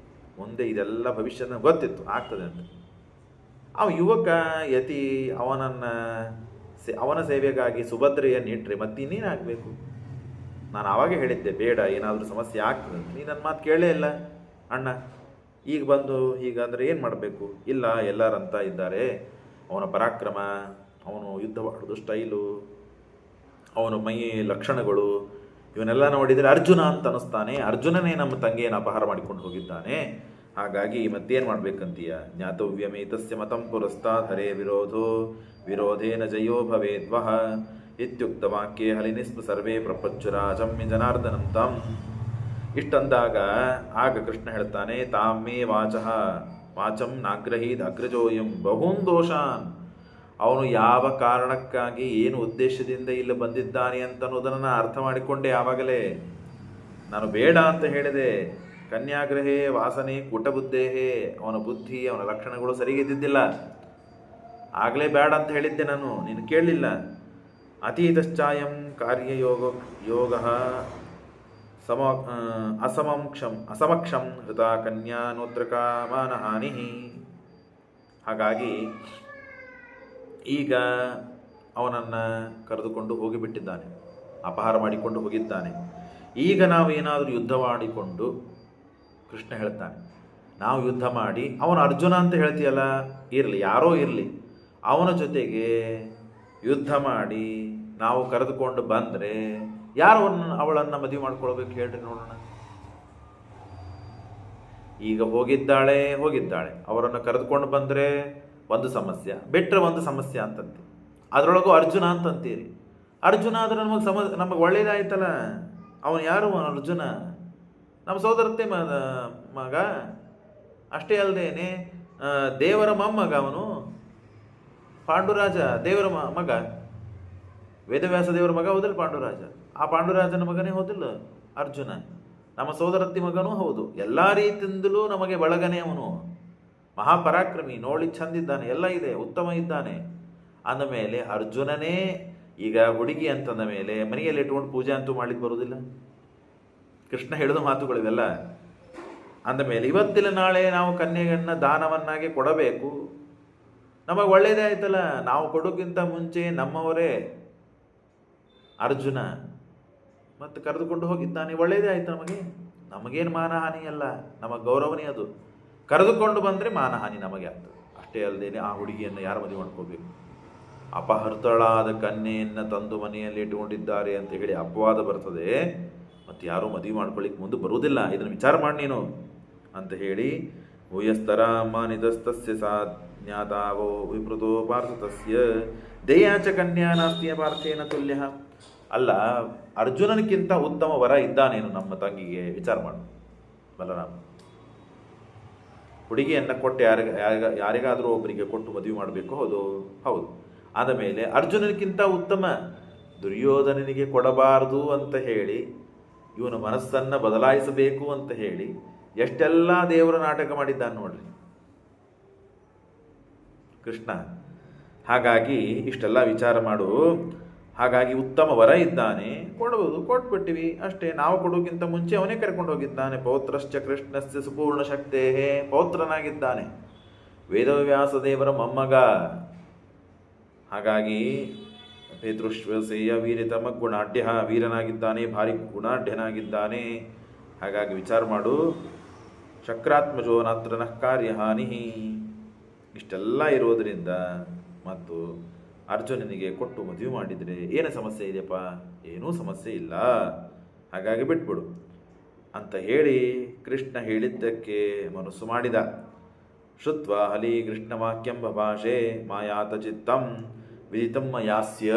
ಮುಂದೆ ಇದೆಲ್ಲ ಭವಿಷ್ಯನ ಗೊತ್ತಿತ್ತು ಆಗ್ತದೆ ಅಂತ. ಅವ ಯುವಕ ಯತಿ ಅವನ ಸೇವೆಗಾಗಿ ಸುಭದ್ರೆಯನ್ನು ಇಟ್ಟರೆ ಮತ್ತಿನ್ನೇನಾಗಬೇಕು? ನಾನು ಆವಾಗೇ ಹೇಳಿದ್ದೆ ಬೇಡ, ಏನಾದರೂ ಸಮಸ್ಯೆ ಆಗ್ತದೆ ಅಂತ. ನೀನು ನನ್ನ ಮಾತು ಕೇಳೇ ಇಲ್ಲ ಅಣ್ಣ. ಈಗ ಬಂದು ಹೀಗಂದರೆ ಏನು ಮಾಡಬೇಕು? ಇಲ್ಲ, ಎಲ್ಲರಂತ ಇದ್ದಾರೆ, ಅವನ ಪರಾಕ್ರಮ, ಅವನು ಯುದ್ಧ ಮಾಡೋದು ಸ್ಟೈಲು, ಅವನ ಮೈ ಲಕ್ಷಣಗಳು ಇವನ್ನೆಲ್ಲ ನೋಡಿದರೆ ಅರ್ಜುನ ಅಂತ ಅನ್ನಿಸ್ತಾನೆ. ಅರ್ಜುನನೇ ನಮ್ಮ ತಂಗಿಯನ್ನು ಅಪಹಾರ ಮಾಡಿಕೊಂಡು ಹೋಗಿದ್ದಾನೆ. ಹಾಗಾಗಿ ಮತ್ತೇನು ಮಾಡಬೇಕಂತೀಯ? ಜ್ಞಾತವ್ಯಮೇತಸ್ಯ ಮತಂ ಪುರಸ್ತಾತ್ ಹರೇ ವಿರೋಧೇನ ಜಯೋ ಭವೇದ್ವಹ ಇತ್ಯುಕ್ತ ವಾಕ್ಯೆ ಹಲಿನಿಸ್ಮ ಸರ್ವೇ ಪ್ರಪಂಚರಾಜಮ್ಯ ಜನಾರ್ದನಂತಂ. ಇಷ್ಟಂದಾಗ ಆಗ ಕೃಷ್ಣ ಹೇಳ್ತಾನೆ, ತಾಮೇ ವಾಚಂ ನಾಗ್ರಹೀದ್ ಅಗ್ರಜೋಯಂ ಬಹೂನ್ ದೋಷಾನ್. ಅವನು ಯಾವ ಕಾರಣಕ್ಕಾಗಿ ಏನು ಉದ್ದೇಶದಿಂದ ಇಲ್ಲಿ ಬಂದಿದ್ದಾನೆ ಅಂತ ಅನ್ನೋದನ್ನು ಅರ್ಥ ಮಾಡಿಕೊಂಡೆ. ಆವಾಗಲೇ ನಾನು ಬೇಡ ಅಂತ ಹೇಳಿದೆ. ಕನ್ಯಾಗ್ರಹೇ ವಾಸನೆ ಕೂಟಬುದ್ಧೇಹೇ, ಅವನ ಬುದ್ಧಿ ಅವನ ಲಕ್ಷಣಗಳು ಸರಿಗಿದ್ದಿದ್ದಿಲ್ಲ, ಆಗಲೇ ಬೇಡ ಅಂತ ಹೇಳಿದ್ದೆ ನಾನು, ನೀನು ಕೇಳಲಿಲ್ಲ. ಅತೀತಶ್ಚಾಯಂ ಕಾರ್ಯಯೋಗ ಅಸಮಕ್ಷಂ ಹೃತ ಕನ್ಯಾನೋತ್ರಕಾಮಾನ ಹಾನಿ. ಹಾಗಾಗಿ ಈಗ ಅವನನ್ನು ಕರೆದುಕೊಂಡು ಹೋಗಿಬಿಟ್ಟಿದ್ದಾನೆ, ಅಪಹಾರ ಮಾಡಿಕೊಂಡು ಹೋಗಿದ್ದಾನೆ. ಈಗ ನಾವು ಏನಾದರೂ ಯುದ್ಧ ಮಾಡಿಕೊಂಡು, ಕೃಷ್ಣ ಹೇಳ್ತಾನೆ, ನಾವು ಯುದ್ಧ ಮಾಡಿ, ಅವನು ಅರ್ಜುನ ಅಂತ ಹೇಳ್ತೀಯಲ್ಲ, ಇರಲಿ, ಯಾರೋ ಇರಲಿ, ಅವನ ಜೊತೆಗೆ ಯುದ್ಧ ಮಾಡಿ ನಾವು ಕರೆದುಕೊಂಡು ಬಂದರೆ ಯಾರು ಅವಳನ್ನು ಮದುವೆ ಮಾಡ್ಕೊಳ್ಬೇಕು ಹೇಳ್ರಿ ನೋಡೋಣ. ಈಗ ಹೋಗಿದ್ದಾಳೆ, ಅವರನ್ನು ಕರೆದುಕೊಂಡು ಬಂದರೆ ಒಂದು ಸಮಸ್ಯೆ, ಬಿಟ್ಟರೆ ಒಂದು ಸಮಸ್ಯೆ ಅಂತಂತೆ. ಅದರೊಳಗೂ ಅರ್ಜುನ ಅಂತಂತೀರಿ. ಅರ್ಜುನ ಆದರೆ ನಮಗೆ ಒಳ್ಳೇದಾಯ್ತಲ್ಲ. ಅವನು ಯಾರು? ಅರ್ಜುನ ನಮ್ಮ ಸೋದರತ್ತೆ ಮಗ, ಅಷ್ಟೇ ಅಲ್ಲದೇನೆ ದೇವರ ಮೊಮ್ಮಗ ಅವನು. ಪಾಂಡುರಾಜ ದೇವರ ಮಗ, ವೇದವ್ಯಾಸ ದೇವರ ಮಗ ಹೌದಿಲ್ಲ ಪಾಂಡುರಾಜ. ಆ ಪಾಂಡುರಾಜನ ಮಗನೇ ಹೌದಿಲ್ಲ ಅರ್ಜುನ. ನಮ್ಮ ಸೋದರತ್ತಿ ಮಗನೂ ಹೌದು. ಎಲ್ಲ ರೀತಿಯಿಂದಲೂ ನಮಗೆ ಬಳಗನೆ ಅವನು. ಮಹಾಪರಾಕ್ರಮಿ, ನೋಡಿ ಚಂದಿದ್ದಾನೆ, ಎಲ್ಲ ಇದೆ, ಉತ್ತಮ ಇದ್ದಾನೆ. ಅಂದಮೇಲೆ ಅರ್ಜುನನೇ ಈಗ ಹುಡುಗಿ ಅಂತಂದ ಮೇಲೆ ಮನೆಯಲ್ಲಿ ಇಟ್ಕೊಂಡು ಪೂಜೆ ಅಂತೂ ಮಾಡ್ಲಿಕ್ಕೆ ಬರೋದಿಲ್ಲ. ಕೃಷ್ಣ ಹೇಳಿದ ಮಾತುಗಳಿವೆಲ್ಲ. ಅಂದಮೇಲೆ ಇವತ್ತಿನ ನಾಳೆ ನಾವು ಕನ್ಯೆಯನ್ನು ದಾನವನ್ನಾಗಿ ಕೊಡಬೇಕು. ನಮಗೆ ಒಳ್ಳೇದೇ ಆಯ್ತಲ್ಲ. ನಾವು ಕೊಡೋಕ್ಕಿಂತ ಮುಂಚೆ ನಮ್ಮವರೇ ಅರ್ಜುನ ಮತ್ತು ಕರೆದುಕೊಂಡು ಹೋಗಿದ್ದಾನೆ, ಒಳ್ಳೇದೇ ಆಯ್ತು. ನಮಗೇನು ಮಾನಹಾನಿ ಅಲ್ಲ, ನಮಗೆ ಗೌರವನೇ ಅದು. ಕರೆದುಕೊಂಡು ಬಂದರೆ ಮಾನಹಾನಿ ನಮಗೆ ಆಗ್ತದೆ. ಅಷ್ಟೇ ಅಲ್ಲದೇನೆ ಆ ಹುಡುಗಿಯನ್ನು ಯಾರು ಮದುವೆ ಮಾಡ್ಕೋಬೇಕು? ಅಪಹೃತಳಾದ ಕನ್ಯೆಯನ್ನು ತಂದು ಮನೆಯಲ್ಲಿ ಇಟ್ಟುಕೊಂಡಿದ್ದಾರೆ ಅಂತ ಹೇಳಿ ಅಪವಾದ ಬರ್ತದೆ, ಮತ್ತು ಯಾರೂ ಮದುವೆ ಮಾಡ್ಕೊಳ್ಳಿಕ್ಕೆ ಮುಂದೆ ಬರುವುದಿಲ್ಲ. ಇದನ್ನು ವಿಚಾರ ಮಾಡಿ ನೀನು ಅಂತ ಹೇಳಿ, ಭೂಯಸ್ತರ ಮಾನಿತಸ್ತಸ್ಯ ಸಾಜ್ಞಾತಾವೋ ವಿಪೃತೋ ಪಾರ್ಥತಸ್ಯ ದೇಯಾಚ ಕನ್ಯಾ ನಾಸ್ತಿಯ ಪಾರ್ಥೇನ ತುಲ್ಯ. ಅಲ್ಲ, ಅರ್ಜುನನಿಗಿಂತ ಉತ್ತಮ ವರ ಇದ್ದಾನೇನು ನಮ್ಮ ತಂಗಿಗೆ? ವಿಚಾರ ಮಾಡು ಬಲರಾಮ. ಹುಡುಗಿಯನ್ನು ಕೊಟ್ಟು ಯಾರಿಗಾದರೂ ಒಬ್ಬರಿಗೆ ಕೊಟ್ಟು ಮದುವೆ ಮಾಡಬೇಕು, ಹೌದು. ಆದ ಮೇಲೆ ಅರ್ಜುನನಿಗಿಂತ ಉತ್ತಮ ದುರ್ಯೋಧನನಿಗೆ ಕೊಡಬಾರದು ಅಂತ ಹೇಳಿ, ಇವನ ಮನಸ್ಸನ್ನು ಬದಲಾಯಿಸಬೇಕು ಅಂತ ಹೇಳಿ ಎಷ್ಟೆಲ್ಲ ದೇವರ ನಾಟಕ ಮಾಡಿದ್ದಾನೆ ನೋಡ್ರಿ ಕೃಷ್ಣ. ಹಾಗಾಗಿ ಇಷ್ಟೆಲ್ಲ ವಿಚಾರ ಮಾಡು. ಹಾಗಾಗಿ ಉತ್ತಮ ವರ ಇದ್ದಾನೆ, ಕೊಡುವುದು, ಕೊಟ್ಬಿಟ್ಟಿವಿ ಅಷ್ಟೇ. ನಾವು ಕೊಡೋಕ್ಕಿಂತ ಮುಂಚೆ ಅವನೇ ಕರ್ಕೊಂಡು ಹೋಗಿದ್ದಾನೆ. ಪೌತ್ರಶ್ಚ ಕೃಷ್ಣಸ್ಯ ಸುಪೂರ್ಣ ಶಕ್ತೇ, ಪೌತ್ರನಾಗಿದ್ದಾನೆ, ವೇದವ್ಯಾಸ ದೇವರ ಮೊಮ್ಮಗ. ಹಾಗಾಗಿ ಪೇತೃಶ್ವಸೇಯ ವೀರತಮ ಗುಣಾಢ್ಯ, ವೀರನಾಗಿದ್ದಾನೆ, ಭಾರಿ ಗುಣಾಢ್ಯನಾಗಿದ್ದಾನೆ. ಹಾಗಾಗಿ ವಿಚಾರ ಮಾಡು. ಚಕ್ರಾತ್ಮಜೋ ನಾತ್ರ ನಃ ಕಾರ್ಯಹಾನಿ. ಇಷ್ಟೆಲ್ಲ ಇರೋದರಿಂದ ಮತ್ತು ಅರ್ಜುನನಿಗೆ ಕೊಟ್ಟು ಮದುವೆ ಮಾಡಿದರೆ ಏನು ಸಮಸ್ಯೆ ಇದೆಯಪ್ಪ? ಏನೂ ಸಮಸ್ಯೆ ಇಲ್ಲ, ಹಾಗಾಗಿ ಬಿಟ್ಬಿಡು ಅಂತ ಹೇಳಿ ಕೃಷ್ಣ ಹೇಳಿದ್ದಕ್ಕೆ ಮನಸ್ಸು ಮಾಡಿದ. ಶ್ರುತ್ವ ಹಲಿ ಕೃಷ್ಣವಾಕ್ಯಂ ಭಾಷೆ ಮಾಯಾತ ಚಿತ್ತಂ ವಿದಿತಂ ಯಾಸ್ಯ.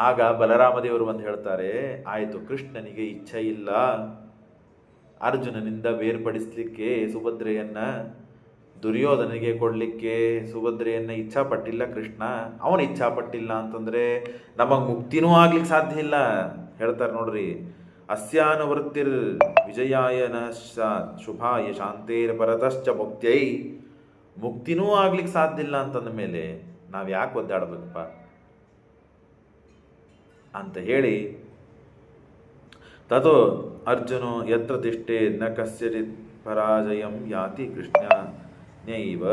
ಆಗ ಬಲರಾಮದೇವರು ಬಂದು ಹೇಳ್ತಾರೆ, ಆಯಿತು, ಕೃಷ್ಣನಿಗೆ ಇಚ್ಛೆ ಇಲ್ಲ ಅರ್ಜುನನಿಂದ ಬೇರ್ಪಡಿಸಲಿಕ್ಕೆ ಸುಭದ್ರೆಯನ್ನ, ದುರ್ಯೋಧನಿಗೆ ಕೊಡಲಿಕ್ಕೆ ಸುಭದ್ರೆಯನ್ನು ಇಚ್ಛಾಪಟ್ಟಿಲ್ಲ ಕೃಷ್ಣ. ಅವನು ಇಚ್ಛಾಪಟ್ಟಿಲ್ಲ ಅಂತಂದರೆ ನಮಗೆ ಮುಕ್ತಿನೂ ಆಗ್ಲಿಕ್ಕೆ ಸಾಧ್ಯ ಇಲ್ಲ. ಹೇಳ್ತಾರೆ ನೋಡ್ರಿ, ಅಸ್ಯಾನುವೃತ್ತಿರ್ ವಿಜಯಾಯನ ಶುಭಾಯ ಶಾಂತೇರ್ ಪರತಶ್ಚ ಮುಕ್ತಿಯೈ. ಮುಕ್ತಿನೂ ಆಗ್ಲಿಕ್ಕೆ ಸಾಧ್ಯ ಇಲ್ಲ ಅಂತಂದ ಮೇಲೆ ನಾವು ಯಾಕೆ ಒದ್ದಾಡಬೇಕಪ್ಪ ಅಂತ ಹೇಳಿ, ತಥೋ ಅರ್ಜುನ ಯತ್ರ ತಿಷ್ಠೆ ನ ಕಸ್ಯಚಿತ್ ಪರಾಜಯಂ ಯಾತಿ ಕೃಷ್ಣ ನ್ಯೈವ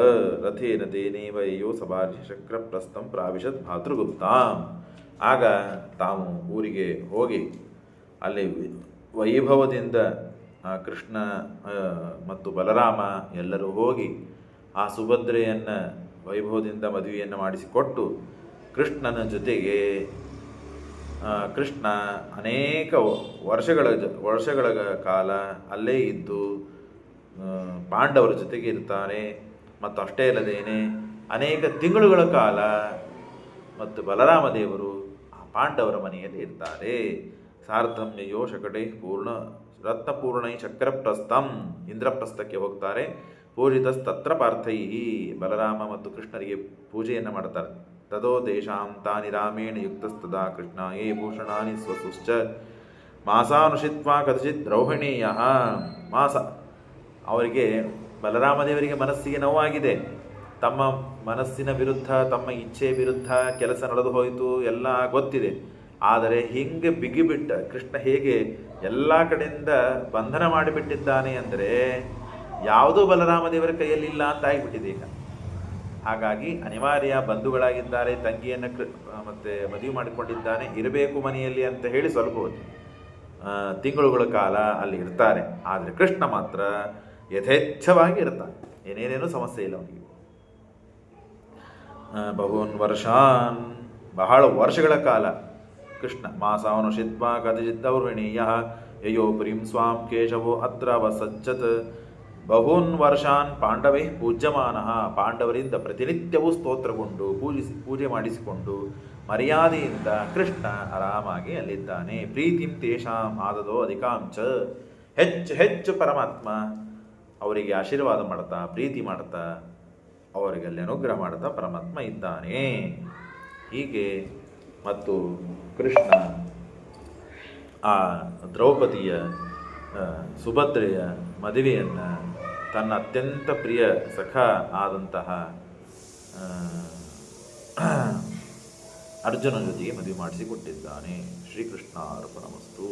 ರಥೇನ ತೇನೈವ ಯೋ ಸಭಾರ್ಷಿ ಶಕ್ರಪ್ರಸ್ಥಂ ಪ್ರಾವಿಶತ್ ಭಾತೃಗುಪ್ತಾಂ. ಆಗ ತಾವು ಊರಿಗೆ ಹೋಗಿ ಅಲ್ಲಿ ವೈಭವದಿಂದ ಕೃಷ್ಣ ಮತ್ತು ಬಲರಾಮ ಎಲ್ಲರೂ ಹೋಗಿ ಆ ಸುಭದ್ರೆಯನ್ನು ವೈಭವದಿಂದ ಮದುವೆಯನ್ನು ಮಾಡಿಸಿಕೊಟ್ಟು ಕೃಷ್ಣನ ಜೊತೆಗೆ ಕೃಷ್ಣ ಅನೇಕ ವರ್ಷಗಳ ಕಾಲ ಅಲ್ಲೇ ಇದ್ದು ಪಾಂಡವರ ಜೊತೆಗೆ ಇರ್ತಾನೆ. ಮತ್ತು ಅಷ್ಟೇ ಅಲ್ಲದೇನೆ ಅನೇಕ ತಿಂಗಳುಗಳ ಕಾಲ ಮತ್ತು ಬಲರಾಮ ದೇವರು ಆ ಪಾಂಡವರ ಮನೆಯಲ್ಲಿ ಇರ್ತಾರೆ. ಸಾರ್ಥಮ್ಯಯೋ ಶಕಟೈ ಪೂರ್ಣ ರತ್ನಪೂರ್ಣೈ ಚಕ್ರಪ್ರಸ್ಥಂ, ಇಂದ್ರಪ್ರಸ್ಥಕ್ಕೆ ಹೋಗ್ತಾರೆ. ಪೂಜಿತಸ್ತತ್ರ ಪಾರ್ಥೈ, ಬಲರಾಮ ಮತ್ತು ಕೃಷ್ಣರಿಗೆ ಪೂಜೆಯನ್ನು ಮಾಡ್ತಾರೆ. ತದೋ ತೇಷಾಂ ತಾನಿ ರಾಮೇಣ ಯುಕ್ತಸ್ತದಾ ಕೃಷ್ಣಾಯೇ ಭೂಷಣಾನಿ ಸ್ವಸುಶ್ಚ ಮಾಸಾನುಷಿತ್ವಾ ಕಥಚಿತ್ ದ್ರೌಹಿಣೀಯ. ಮಾಸ ಅವರಿಗೆ ಬಲರಾಮದೇವರಿಗೆ ಮನಸ್ಸಿಗೆ ನೋವಾಗಿದೆ. ತಮ್ಮ ಮನಸ್ಸಿನ ವಿರುದ್ಧ, ತಮ್ಮ ಇಚ್ಛೆ ವಿರುದ್ಧ ಕೆಲಸ ನಡೆದು ಹೋಯಿತು, ಎಲ್ಲ ಗೊತ್ತಿದೆ. ಆದರೆ ಹಿಂಗೆ ಬಿಗಿಬಿಟ್ಟ ಕೃಷ್ಣ ಹೇಗೆ ಎಲ್ಲ ಕಡೆಯಿಂದ ಬಂಧನ ಮಾಡಿಬಿಟ್ಟಿದ್ದಾನೆ ಅಂದರೆ ಯಾವುದೂ ಬಲರಾಮದೇವರ ಕೈಯಲ್ಲಿಲ್ಲ ಅಂತ ಆಗಿಬಿಟ್ಟಿದೆ ಈಗ. ಹಾಗಾಗಿ ಅನಿವಾರ್ಯ, ಬಂಧುಗಳಾಗಿದ್ದಾರೆ, ತಂಗಿಯನ್ನು ಮತ್ತೆ ಮದುವೆ ಮಾಡಿಕೊಂಡಿದ್ದಾನೆ, ಇರಬೇಕು ಮನೆಯಲ್ಲಿ ಅಂತ ಹೇಳಿ ಸ್ವಲ್ಪ ತಿಂಗಳುಗಳ ಕಾಲ ಅಲ್ಲಿ ಇರ್ತಾರೆ. ಆದರೆ ಕೃಷ್ಣ ಮಾತ್ರ ಯಥೇಚ್ಛವಾಗಿ ಇರ್ತಾನೆ, ಏನೇನೇನೂ ಸಮಸ್ಯೆ ಇಲ್ಲ ಅವನಿಗೆ. ಬಹೂನ್ ವರ್ಷಾನ್, ಬಹಳ ವರ್ಷಗಳ ಕಾಲ ಕೃಷ್ಣ ಮಾಸಾನುಷಿತ್ವ ಕಥಚಿತ್ ದ್ರೌಹಿಣೀಯ ಯಯೋ ಪ್ರೀಂ ಸ್ವಾಂ ಕೇಶವೋ ಅತ್ರ ವಸಜ್ಜತ್. ಬಹೂನ್ ವರ್ಷಾನ್ ಪಾಂಡವೇ ಪೂಜ್ಯಮಾನಃ, ಪಾಂಡವರಿಂದ ಪ್ರತಿನಿತ್ಯವೂ ಸ್ತೋತ್ರಗೊಂಡು ಪೂಜೆ ಮಾಡಿಸಿಕೊಂಡು ಮರ್ಯಾದೆಯಿಂದ ಕೃಷ್ಣ ಆರಾಮಾಗಿ ಅಲ್ಲಿದ್ದಾನೆ. ಪ್ರೀತಿಂ ತೇಷಾಂ ಆದದೋ ಅಧಿಕಾಂಚ, ಹೆಚ್ಚು ಹೆಚ್ಚು ಪರಮಾತ್ಮ ಅವರಿಗೆ ಆಶೀರ್ವಾದ ಮಾಡ್ತಾ, ಪ್ರೀತಿ ಮಾಡ್ತಾ, ಅವರಿಗೆ ಅಲ್ಲಿ ಅನುಗ್ರಹ ಮಾಡ್ತಾ ಪರಮಾತ್ಮ ಇದ್ದಾನೆ. ಹೀಗೆ ಮತ್ತು ಕೃಷ್ಣ ಆ ದ್ರೌಪದಿಯ ಸುಭದ್ರೆಯ ಮದುವೆಯನ್ನು ತನ್ನ ಅತ್ಯಂತ ಪ್ರಿಯ ಸಖ ಆದಂತಹ ಅರ್ಜುನ ಜೊತೆಗೆ ಮದುವೆ ಮಾಡಿಸಿಕೊಟ್ಟಿದ್ದಾನೆ. ಶ್ರೀಕೃಷ್ಣ ಅರ್ಪಣಮಸ್ತು.